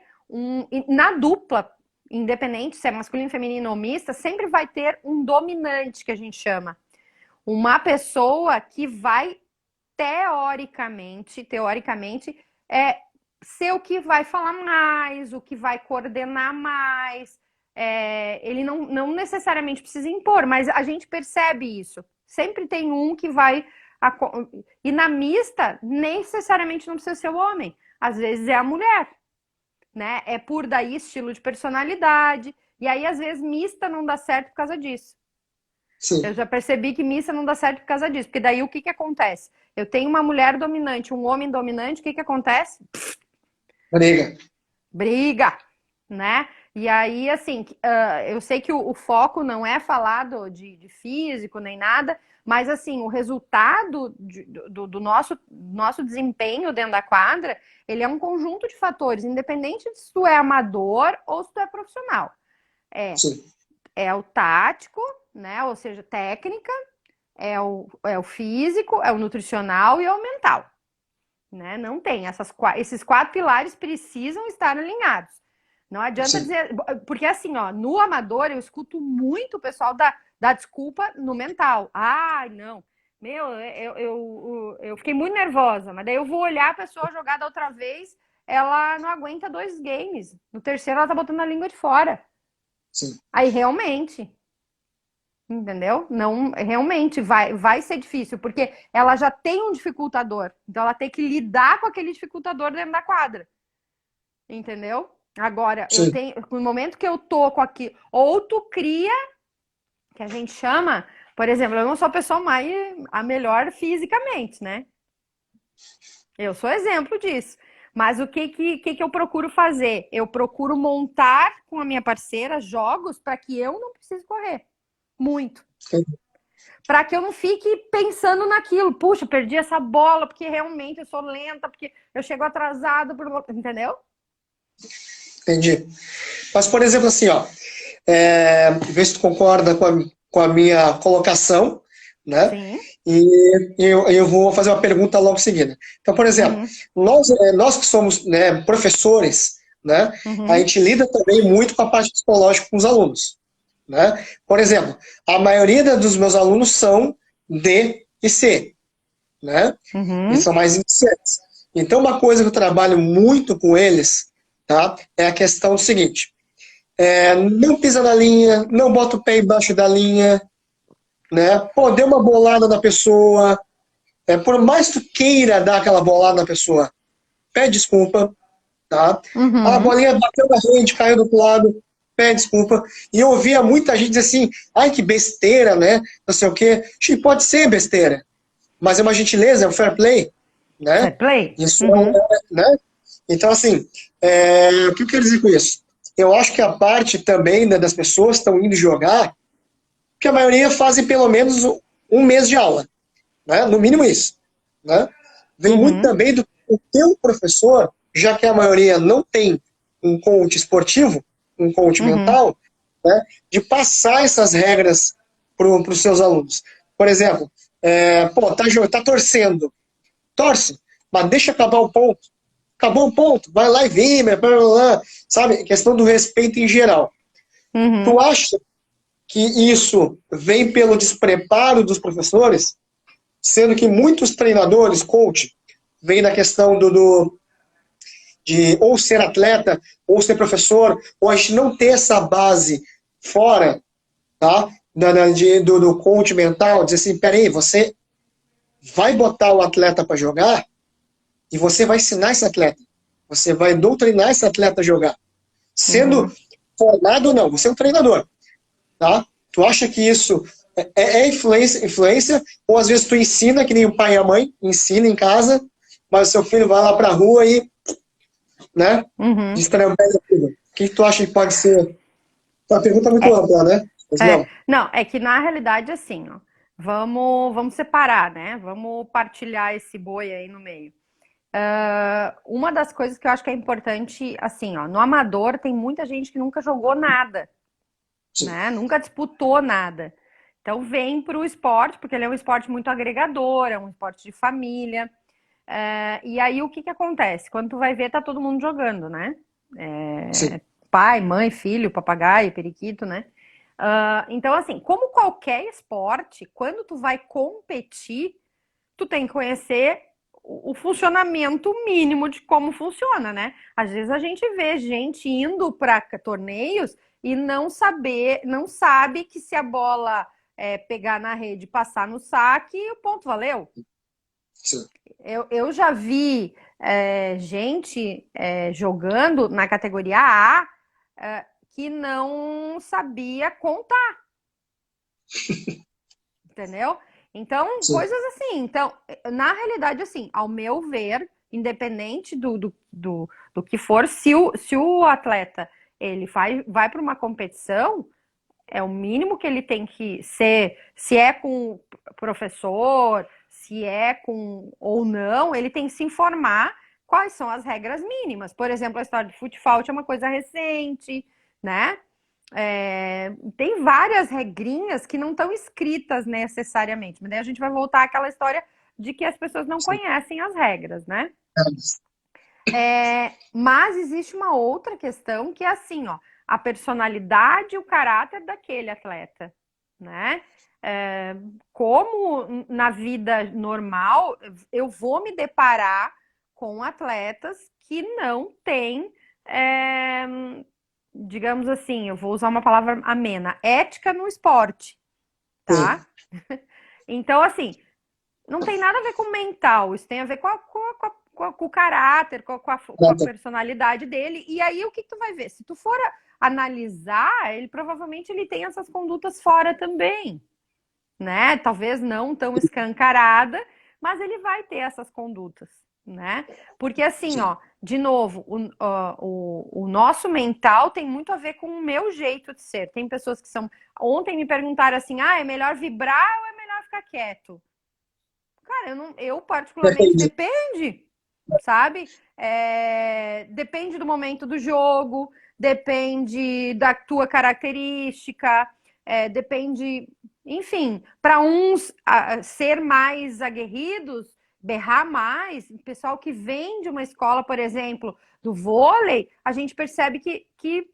na dupla, independente se é masculino, feminino ou mista, sempre vai ter um dominante, que a gente chama. uma pessoa que vai teoricamente, ser o que vai falar mais, o que vai coordenar mais. Ele não necessariamente precisa impor, mas a gente percebe isso. Sempre tem um que vai. E na mista, necessariamente não precisa ser o homem. Às vezes é a mulher, né? É por daí estilo de personalidade. E aí, às vezes, mista não dá certo por causa disso. Eu Sim, já percebi que missa não dá certo por causa disso. Porque daí o que acontece? Eu tenho uma mulher dominante, um homem dominante, o que acontece? briga. Briga, né? E aí, assim, eu sei que o foco não é falado de físico nem nada, mas assim, o resultado do nosso desempenho dentro da quadra, ele é um conjunto de fatores, independente de se tu é amador ou se tu é profissional. É, Sim, é o tático, né? Ou seja, técnica, é o físico, é o nutricional e é o mental, né? Não tem. Esses quatro pilares precisam estar alinhados. Não adianta sim. dizer. Porque assim, ó, no amador eu escuto muito o pessoal dar desculpa no mental. Ah, não. Meu, eu fiquei muito nervosa, mas daí eu vou olhar a pessoa jogar da outra vez, ela não aguenta 2 games. No terceiro ela tá botando a língua de fora. Sim. Aí realmente, entendeu? Não, realmente vai ser difícil, porque ela já tem um dificultador. Então ela tem que lidar com aquele dificultador dentro da quadra. Entendeu? Agora, Sim. no momento que eu tô com aqui, ou tu cria, que a gente chama, por exemplo, eu não sou a pessoa a melhor fisicamente, né? Eu sou exemplo disso. Mas o que eu procuro fazer? Eu procuro montar com a minha parceira jogos para que eu não precise correr muito. Para que eu não fique pensando naquilo. Puxa, perdi essa bola porque realmente eu sou lenta, porque eu chego atrasado, entendeu? Entendi. Mas, por exemplo, assim, ó, vê se tu concorda com a minha colocação, né? Sim. E eu vou fazer uma pergunta logo em seguida. Então, por exemplo, Uhum. nós que somos, né, professores, né, a Uhum. gente lida também muito com a parte psicológica com os alunos, né? Por exemplo, a maioria dos meus alunos são D e C, né? Eles Uhum. são mais iniciantes. Então, uma coisa que eu trabalho muito com eles, tá, é a questão seguinte: não pisa na linha, não bota o pé embaixo da linha, né? Pô, deu uma bolada na pessoa, por mais que tu queira dar aquela bolada na pessoa, pede desculpa, tá? A Uhum. bolinha bateu na rede, caiu do outro lado, pede desculpa. E eu ouvia muita gente dizer assim, ai que besteira, né? Não sei o quê. Pode ser besteira, mas é uma gentileza, é um fair play, Fair né? play? Isso Uhum. né? Então, assim, o que eu quero dizer com isso? Eu acho que a parte também, né, das pessoas que estão indo jogar, que a maioria fazem pelo menos um mês de aula, né? No mínimo isso, né? Vem muito Uhum. também do teu professor, já que a maioria não tem um coach esportivo, um coach Uhum. mental, né? De passar essas regras para os seus alunos. Por exemplo, pô, tá torcendo, torce, mas deixa acabar o ponto. Acabou o ponto, vai lá e vibra, blá, blá, blá, sabe? Questão do respeito em geral. Tu Uhum. acha que isso vem pelo despreparo dos professores, sendo que muitos treinadores, coach, vem da questão de ou ser atleta, ou ser professor, ou a gente não ter essa base fora, tá? Do coach mental, dizer assim, peraí, você vai botar o atleta para jogar e você vai ensinar esse atleta. Você vai doutrinar esse atleta a jogar. Sendo Uhum. formado ou não, você é um treinador, tá? Tu acha que isso é influência, ou às vezes tu ensina, que nem o pai e a mãe, ensina em casa, mas o seu filho vai lá pra rua e, né, Uhum. destrambelha tudo. O que tu acha que pode ser? A pergunta é muito É, ampla, né? Mas não. não, é que na realidade, assim, ó, vamos separar, né? Vamos partilhar esse boi aí no meio. Uma das coisas que eu acho que é importante, assim, ó, no amador tem muita gente que nunca jogou nada, Sim, né? Nunca disputou nada. Então vem para o esporte, porque ele é um esporte muito agregador, é um esporte de família. E aí o que acontece? Quando tu vai ver, tá todo mundo jogando, né? sim, Pai, mãe, filho, papagaio, periquito, né? Então, assim, como qualquer esporte, quando tu vai competir, tu tem que conhecer o funcionamento mínimo de como funciona, né? Às vezes a gente vê gente indo para torneios e não sabe que se a bola pegar na rede, passar no saque, o ponto valeu. Sim. Eu já vi gente jogando na categoria A que não sabia contar, entendeu? Então, Sim. coisas assim. Então, na realidade, assim, ao meu ver, independente do que for, se o atleta ele vai para uma competição, é o mínimo que ele tem que ser, se é com professor, se é com ou não, ele tem que se informar quais são as regras mínimas. Por exemplo, a história de futebol é uma coisa recente, né? Tem várias regrinhas que não estão escritas necessariamente, mas daí a gente vai voltar àquela história de que as pessoas não Sim. conhecem as regras, né? Mas existe uma outra questão que é assim, ó, a personalidade e o caráter daquele atleta, né? Como na vida normal, eu vou me deparar com atletas que não têm, digamos assim, eu vou usar uma palavra amena, ética no esporte, Sim. tá? Então, assim, não tem nada a ver com o mental, isso tem a ver com o caráter, com a personalidade dele. E aí, o que tu vai ver? Se tu for analisar, ele provavelmente ele tem essas condutas fora também, né? Talvez não tão escancarada, mas ele vai ter essas condutas, né? Porque assim, Sim. ó, de novo, o nosso mental tem muito a ver com o meu jeito de ser. Tem pessoas que são. Ontem me perguntaram assim: é melhor vibrar ou é melhor ficar quieto? Cara, eu particularmente Entendi. depende, sabe? Depende do momento do jogo, depende da tua característica, depende, enfim, para uns ser mais aguerridos, berrar mais, o pessoal que vem de uma escola, por exemplo, do vôlei, a gente percebe que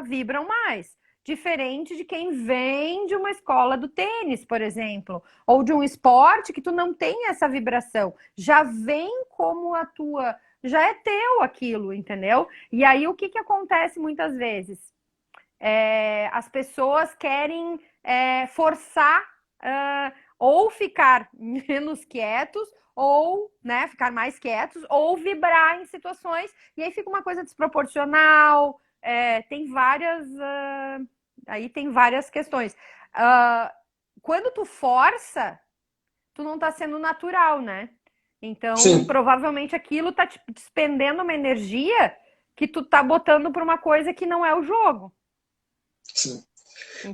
vibram mais. Diferente de quem vem de uma escola do tênis, por exemplo, ou de um esporte que tu não tem essa vibração. Já vem como a tua, já é teu aquilo, entendeu? E aí o que acontece muitas vezes? As pessoas querem forçar ou ficar menos quietos, ou né, ficar mais quietos, ou vibrar em situações, e aí fica uma coisa desproporcional. Tem várias. Aí tem várias questões. Quando tu força, tu não tá sendo natural, né? Então, Sim. provavelmente aquilo tá te despendendo uma energia que tu tá botando pra uma coisa que não é o jogo, Sim.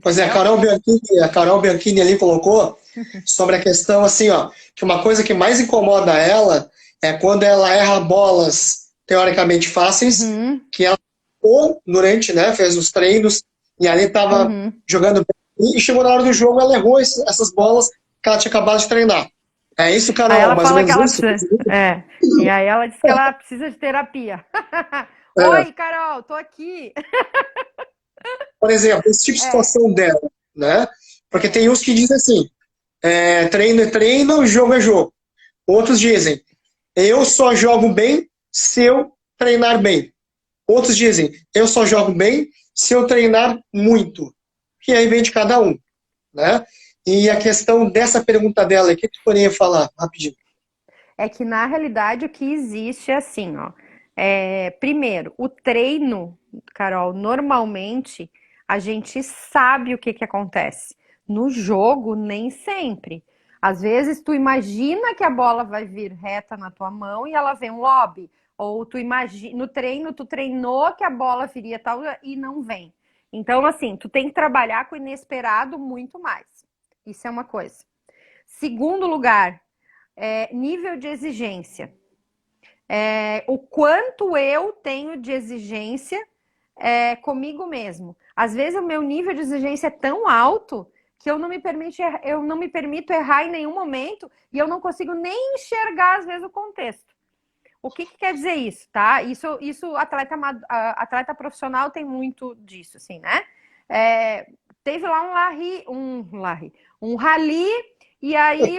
Pois é, entendeu? A Carol Bianchini ali colocou sobre a questão assim, ó, que uma coisa que mais incomoda ela é quando ela erra bolas teoricamente fáceis, Uhum, que ela ou durante, né, fez os treinos e ali estava uhum. jogando bem, e chegou na hora do jogo, ela errou essas bolas que ela tinha acabado de treinar. É isso, Aí Carol, ela mais ou fala que menos ela isso? precisa. E aí ela diz que ela precisa de terapia. É, Oi, Carol, tô aqui. por exemplo, esse tipo de É, situação dela, né? Porque tem é. uns que dizem assim, treino é treino, jogo é jogo. Outros dizem, eu só jogo bem se eu treinar bem. Outros dizem, eu só jogo bem se eu treinar muito. E aí vem de cada um, né? E a questão dessa pergunta dela, o que tu poderia falar rapidinho? É que na realidade o que existe é assim, ó. Primeiro, o treino, Carol, normalmente a gente sabe o que acontece. No jogo, nem sempre. Às vezes tu imagina que a bola vai vir reta na tua mão e ela vem um lob. Ou tu imagina, no treino tu treinou que a bola viria tal e não vem. Então, assim, tu tem que trabalhar com o inesperado muito mais. Isso é uma coisa. Segundo lugar, nível de exigência. O quanto eu tenho de exigência comigo mesmo. Às vezes o meu nível de exigência é tão alto que eu não me permito errar em nenhum momento e eu não consigo nem enxergar, às vezes, o contexto. O que quer dizer isso, tá? Isso atleta profissional tem muito disso, assim, né? teve lá um rally, e aí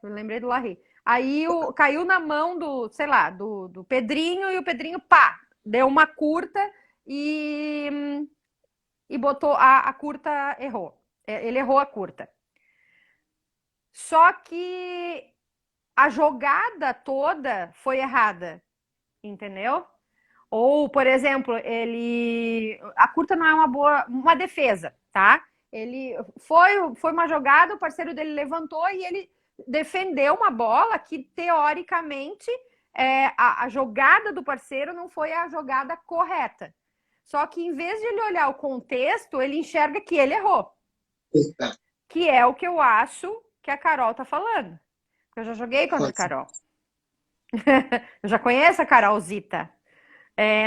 eu lembrei do Larry. Aí caiu na mão do, sei lá, do Pedrinho, e o Pedrinho, pá, deu uma curta e botou a curta, errou. Ele errou a curta. Só que a jogada toda foi errada, entendeu? Ou, por exemplo, a curta não é uma defesa, tá? Ele foi uma jogada, o parceiro dele levantou e ele defendeu uma bola que, teoricamente, a jogada do parceiro não foi a jogada correta. Só que, em vez de ele olhar o contexto, ele enxerga que ele errou. Que é o que eu acho que a Carol tá falando. Eu já joguei contra a Carol. Eu já conheço a Carolzita.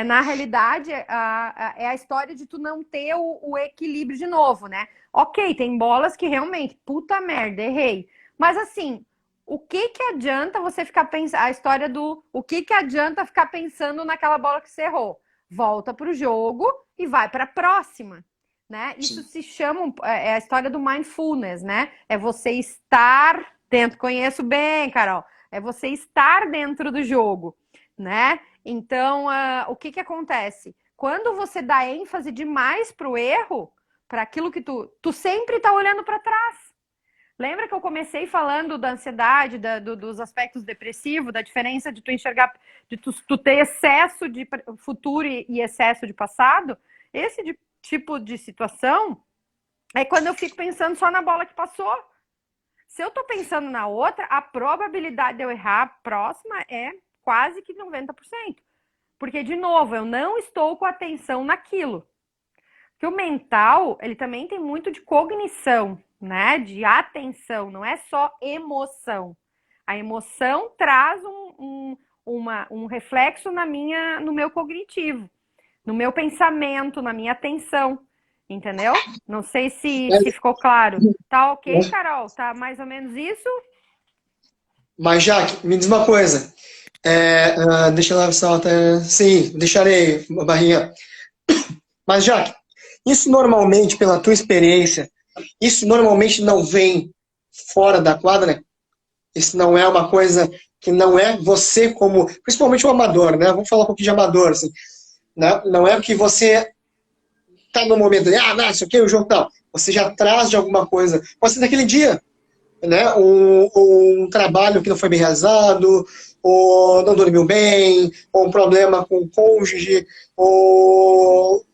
Na realidade, é a história de tu não ter o equilíbrio de novo, né? Ok, tem bolas que realmente, puta merda, errei. Mas assim, o que adianta você ficar pensando... A história do... O que adianta ficar pensando naquela bola que você errou? Volta pro jogo e vai pra próxima, né? Isso se chama... É a história do mindfulness, né? É você estar dentro... Conheço bem, Carol. É você estar dentro do jogo, né? Então, o que acontece? Quando você dá ênfase demais para o erro, para aquilo que tu sempre está olhando para trás. Lembra que eu comecei falando da ansiedade, dos aspectos depressivos, da diferença de tu enxergar, de tu ter excesso de futuro e excesso de passado? Esse tipo de situação é quando eu fico pensando só na bola que passou. Se eu tô pensando na outra, a probabilidade de eu errar a próxima é quase que 90%. Porque, de novo, eu não estou com atenção naquilo. Porque o mental, ele também tem muito de cognição, né? De atenção, não é só emoção. A emoção traz um reflexo no meu cognitivo, no meu pensamento, na minha atenção. Entendeu? Não sei se ficou claro. Tá ok, Carol? Tá mais ou menos isso? Mas, Jaque, me diz uma coisa. Deixa eu lá, sim, deixarei, Barrinha. Mas, Jaque, isso normalmente, pela tua experiência, isso normalmente não vem fora da quadra, né? Isso não é uma coisa que não é você como, principalmente o amador, né? Vamos falar um pouquinho de amador, assim, né? Não é que você tá no momento de, não, isso aqui é o jogo tal. Você já traz de alguma coisa, pode ser daquele dia, né? Um trabalho que não foi bem realizado, ou não dormiu bem, ou um problema com o cônjuge, ou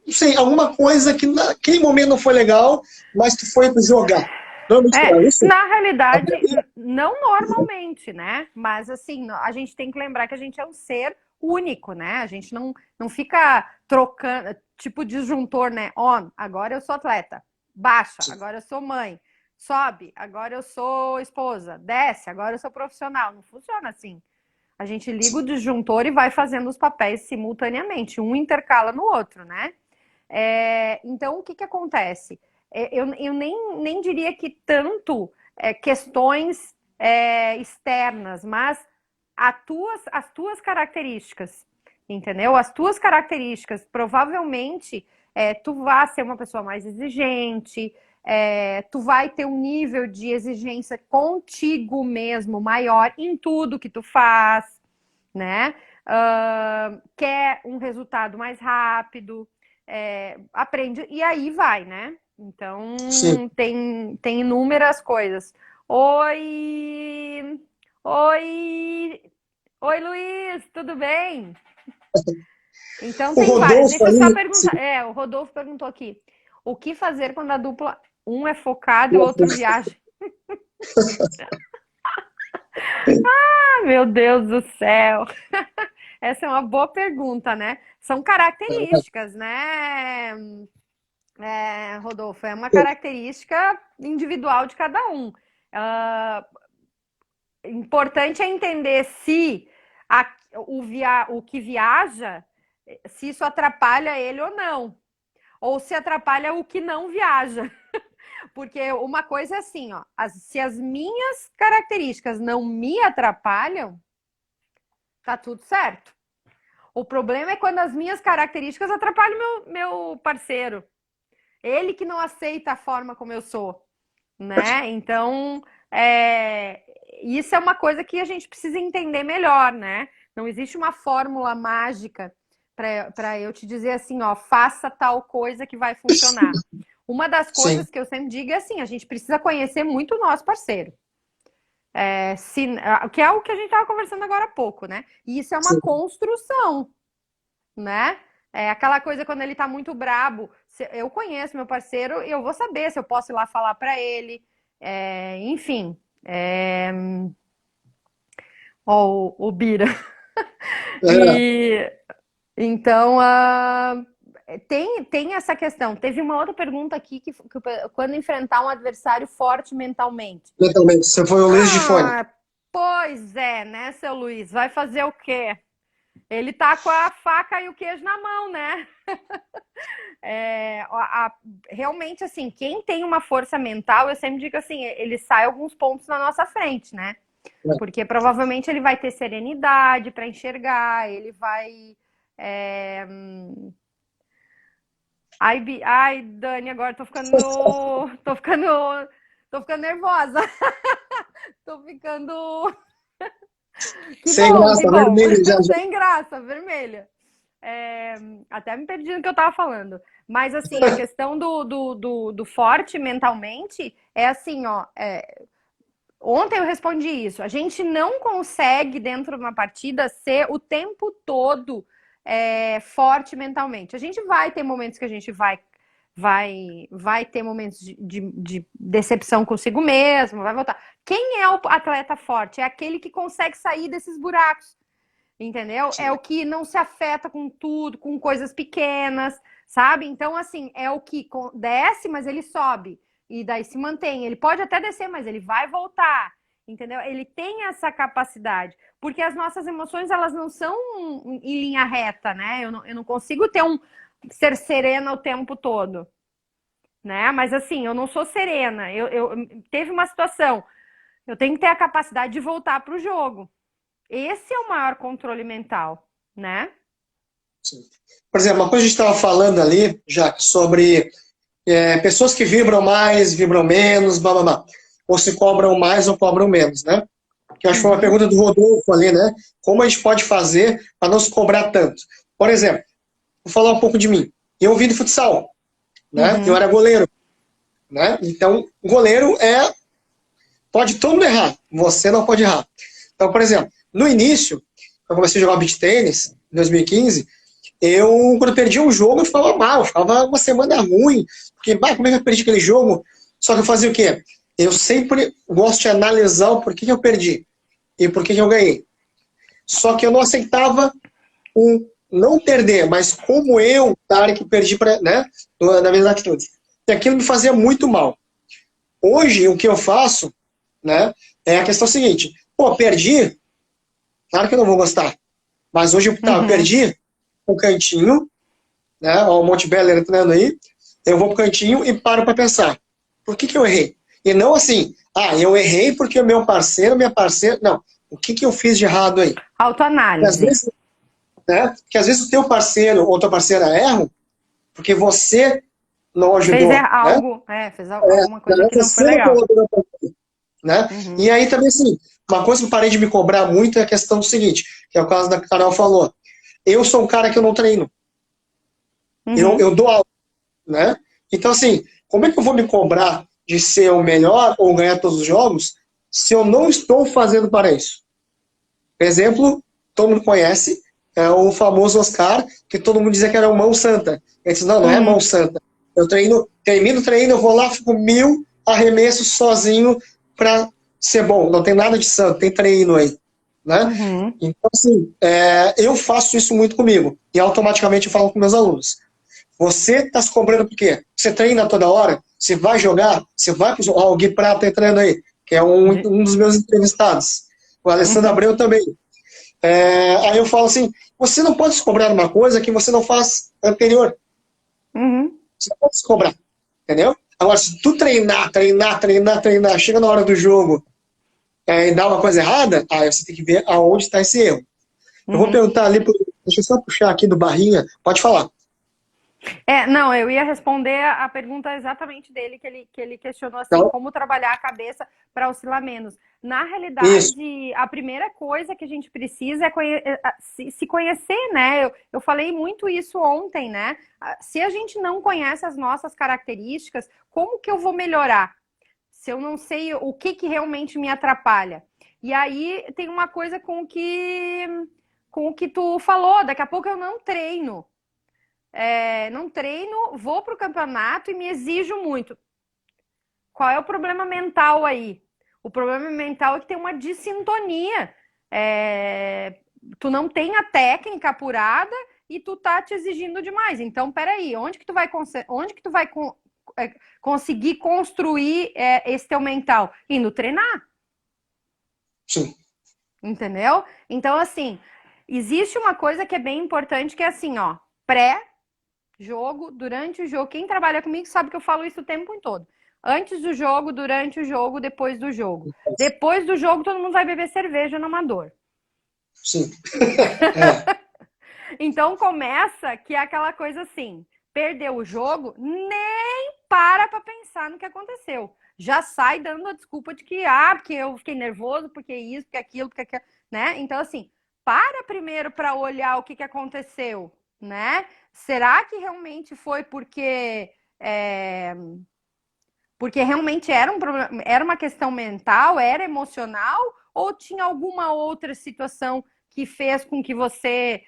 não sei, alguma coisa que naquele momento não foi legal, mas tu foi jogar. Normalmente é isso? Na realidade, não normalmente, né? Mas assim, a gente tem que lembrar que a gente é um ser único, né? A gente não fica trocando, tipo disjuntor, né? On, agora eu sou atleta. Baixa, agora eu sou mãe. Sobe, agora eu sou esposa. Desce, agora eu sou profissional. Não funciona assim. A gente liga o disjuntor e vai fazendo os papéis simultaneamente. Um intercala no outro, né? Então, o que acontece? Eu nem diria que tanto questões externas, mas as tuas características, entendeu? As tuas características, provavelmente, tu vai ser uma pessoa mais exigente, tu vai ter um nível de exigência contigo mesmo maior em tudo que tu faz, né? Quer um resultado mais rápido, aprende, e aí vai, né? Então, tem inúmeras coisas. Oi! Oi! Oi, Luiz, tudo bem? Então, tem várias. Deixa eu só perguntar. O Rodolfo perguntou aqui. O que fazer quando a dupla, um é focado e o outro viaja? Meu Deus do céu! Essa é uma boa pergunta, né? São características, né, Rodolfo? É uma característica individual de cada um. Importante é entender se o que viaja, se isso atrapalha ele ou não. Ou se atrapalha o que não viaja. Porque uma coisa é assim, ó, se as minhas características não me atrapalham, tá tudo certo. O problema é quando as minhas características atrapalham meu parceiro. Ele que não aceita a forma como eu sou, né? Então, isso é uma coisa que a gente precisa entender melhor, né? Não existe uma fórmula mágica para eu te dizer assim, ó, faça tal coisa que vai funcionar. Uma das Sim. coisas que eu sempre digo é assim, a gente precisa conhecer muito o nosso parceiro. Que é o que a gente estava conversando agora há pouco, né? E isso é uma Sim. construção, né? É aquela coisa quando ele tá muito brabo. Eu conheço meu parceiro, eu vou saber se eu posso ir lá falar para ele. Enfim. Ó, o Bira. É, E então tem essa questão. Teve uma outra pergunta aqui que quando enfrentar um adversário forte mentalmente. mentalmente, você foi o Luiz de Fone. Pois é, né, seu Luiz? Vai fazer o quê? Ele tá com a faca e o queijo na mão, né? Realmente, assim, quem tem uma força mental, eu sempre digo assim, ele sai alguns pontos na nossa frente, né? Porque provavelmente ele vai ter serenidade para enxergar, ele vai. Ai, Dani, agora tô ficando nervosa. Tô ficando. Que Sem bom, que graça, bom. vermelho já. Sem graça, vermelha. Até me perdi no que eu tava falando. Mas, assim, a questão do forte mentalmente é assim, ó. Ontem eu respondi isso. A gente não consegue, dentro de uma partida, ser o tempo todo forte mentalmente. A gente vai ter momentos que a gente vai ter momentos de decepção consigo mesmo, vai voltar. Quem é o atleta forte? É aquele que consegue sair desses buracos. Entendeu? É o que não se afeta com tudo, com coisas pequenas, sabe? Então, assim, é o que desce, mas ele sobe. E daí se mantém. Ele pode até descer, mas ele vai voltar. Entendeu? Ele tem essa capacidade. Porque as nossas emoções, elas não são em linha reta, né? Eu não consigo ser serena o tempo todo. Né? Mas assim, eu não sou serena. Teve uma situação. Eu tenho que ter a capacidade de voltar para o jogo. Esse é o maior controle mental, né? Sim. Por exemplo, uma coisa que a gente estava falando ali, já sobre pessoas que vibram mais, vibram menos, blá, blá, blá. Ou se cobram mais ou cobram menos, né? Que eu acho que foi uma pergunta do Rodolfo ali, né? Como a gente pode fazer para não se cobrar tanto? Por exemplo, vou falar um pouco de mim. Eu vim do futsal, né? Eu era goleiro, né? Então, goleiro pode todo mundo errar, você não pode errar. Então, por exemplo, no início, eu comecei a jogar beach tênis, em 2015, quando eu perdi um jogo, eu ficava mal, eu ficava uma semana ruim, porque, como é que eu perdi aquele jogo? Só que eu fazia o quê? Eu sempre gosto de analisar o porquê que eu perdi e por que eu ganhei. Só que eu não aceitava não perder, mas como eu, Tarek, perdi né, nas minhas atitudes. E aquilo me fazia muito mal. Hoje, o que eu faço, né, é a questão seguinte: pô, perdi, claro que eu não vou gostar, mas hoje eu perdi um cantinho, né, ó, o Monte Belo entrando aí, eu vou pro cantinho e paro para pensar, por que eu errei? E não assim, eu errei porque o meu parceiro, minha parceira, não, o que eu fiz de errado aí? Autoanálise. Porque às vezes o teu parceiro ou tua parceira erram porque você não Fez ajudou, né? algo, fez alguma coisa que não foi Você não legal. colaborou com ele, né? E aí também, assim, uma coisa que eu parei de me cobrar muito é a questão do seguinte, que é o caso da Carol falou. Eu sou um cara que eu não treino. Eu dou aula, né? Então, assim, como é que eu vou me cobrar de ser o melhor ou ganhar todos os jogos se eu não estou fazendo para isso? Exemplo, todo mundo conhece, é o famoso Oscar, que todo mundo dizia que era o mão santa. Ele disse, não é mão santa. Eu termino o treino, eu vou lá, fico 1000 arremessos sozinho para ser bom. Não tem nada de santo, tem treino aí. Né? Então, assim, eu faço isso muito comigo. E automaticamente eu falo com meus alunos. Você está se cobrando por quê? Você treina toda hora? Você vai jogar? Você vai para o Gui Prata entrando aí, que é um dos meus entrevistados. O Alessandro Abreu também. Aí eu falo assim, você não pode se cobrar uma coisa que você não faz anterior. Você não pode se cobrar, entendeu? Agora, se tu treinar, chega na hora do jogo e dá uma coisa errada, aí você tem que ver aonde está esse erro. Eu vou perguntar ali, deixa eu só puxar aqui do Barrinha, pode falar. Não, eu ia responder a pergunta exatamente dele, que ele questionou assim, Então, como trabalhar a cabeça para oscilar menos. Na isso. realidade, a primeira coisa que a gente precisa é se conhecer, né? Eu falei muito isso ontem, né? Se a gente não conhece as nossas características, como que eu vou melhorar? Se eu não sei o que realmente me atrapalha. E aí tem uma coisa com o que tu falou, daqui a pouco eu não treino. Não treino, vou para o campeonato e me exijo muito. Qual é o problema mental aí? O problema mental é que tem uma dissintonia. Tu não tem a técnica apurada e tu tá te exigindo demais. Então, peraí, onde que tu vai conseguir construir esse teu mental? Indo treinar. Sim. Entendeu? Então, assim, existe uma coisa que é bem importante, que é assim, ó, pré-jogo, durante o jogo. Quem trabalha comigo sabe que eu falo isso o tempo todo. Antes do jogo, durante o jogo, depois do jogo. Depois do jogo, todo mundo vai beber cerveja no amador. Sim. É. Então começa que é aquela coisa assim, perdeu o jogo, nem para pensar no que aconteceu. Já sai dando a desculpa de que, porque eu fiquei nervoso, porque isso, porque aquilo, né? Então, assim, para primeiro para olhar o que aconteceu, né? Será que realmente foi porque realmente era um problema, era uma questão mental, era emocional, ou tinha alguma outra situação que fez com que você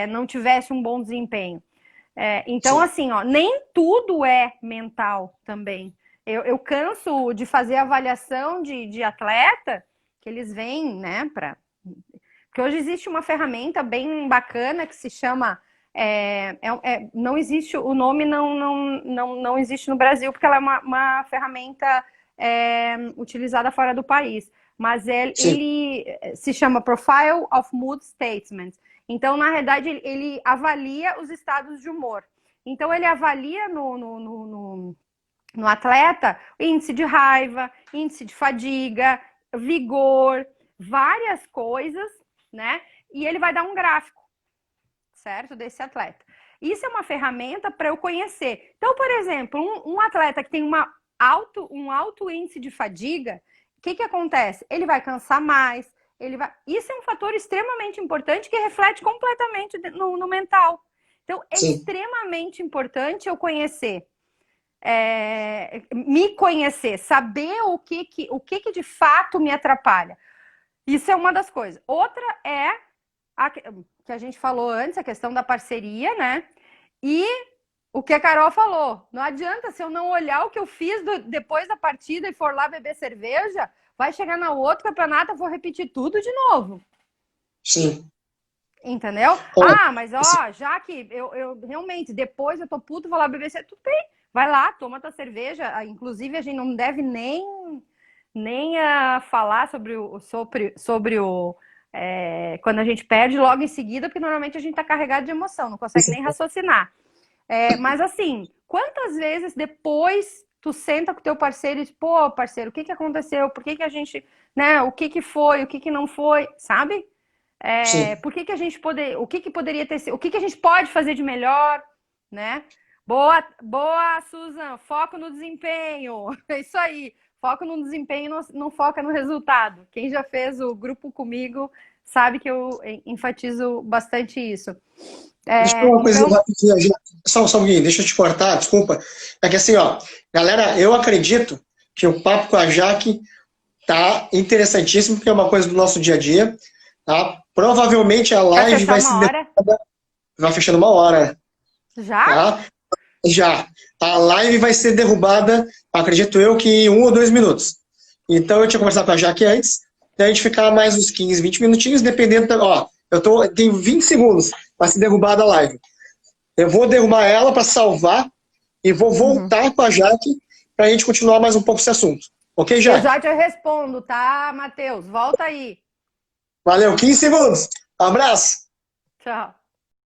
não tivesse um bom desempenho? Então, Sim. assim, ó, nem tudo é mental também. Eu canso de fazer avaliação de atleta, que eles vêm, né, porque hoje existe uma ferramenta bem bacana que se chama. Não existe, o nome não existe no Brasil, porque ela é uma ferramenta utilizada fora do país. Mas Sim. ele se chama Profile of Mood Statements. Então, na verdade, ele avalia os estados de humor. Então, ele avalia no atleta índice de raiva, índice de fadiga, vigor, várias coisas, né? E ele vai dar um gráfico, certo? Desse atleta. Isso é uma ferramenta para eu conhecer. Então, por exemplo, um atleta que tem um alto índice de fadiga, o que acontece? Ele vai cansar mais, Isso é um fator extremamente importante que reflete completamente no mental. Então, é Sim. extremamente importante eu conhecer. Me conhecer, saber o que de fato me atrapalha. Isso é uma das coisas. Outra é que a gente falou antes, a questão da parceria, né? E o que a Carol falou, não adianta se eu não olhar o que eu fiz depois da partida e for lá beber cerveja, vai chegar no outro campeonato, eu vou repetir tudo de novo. Sim. Entendeu? Olha, Mas ó, já que eu realmente, depois eu tô puto, vou lá beber cerveja, tudo bem. Vai lá, toma tua cerveja. Inclusive, a gente não deve nem falar sobre o quando a gente perde logo em seguida, porque normalmente a gente tá carregado de emoção, não consegue nem raciocinar. Mas assim, quantas vezes depois tu senta com o teu parceiro e diz, pô, parceiro, o que aconteceu? Por que a gente, né? O que foi? O que não foi? Sabe? sim. Por que a gente o que poderia ter sido? O que a gente pode fazer de melhor, né? Boa, Susan. Foco no desempenho. É isso aí. Foco no desempenho, não foca no resultado. Quem já fez o grupo comigo sabe que eu enfatizo bastante isso. Deixa eu falar uma coisa Então, rapidinho, só um pouquinho, deixa eu te cortar, desculpa. É que assim, ó, galera, eu acredito que o papo com a Jaque tá interessantíssimo, porque é uma coisa do nosso dia a dia, tá? Provavelmente a vai live fechar vai se uma hora? vai fechando uma hora, Já? tá? Já. A live vai ser derrubada, acredito eu, que em 1 ou 2 minutos. Então eu tinha conversado com a Jaque antes, daí a gente ficar mais uns 15, 20 minutinhos, dependendo, ó, tenho 20 segundos para ser derrubada a live. Eu vou derrubar ela para salvar e vou Uhum. voltar com a Jaque para a gente continuar mais um pouco esse assunto. Ok, Eu Jaque? já te respondo, tá, Matheus? Volta aí. Valeu, 15 segundos. Abraço. Tchau.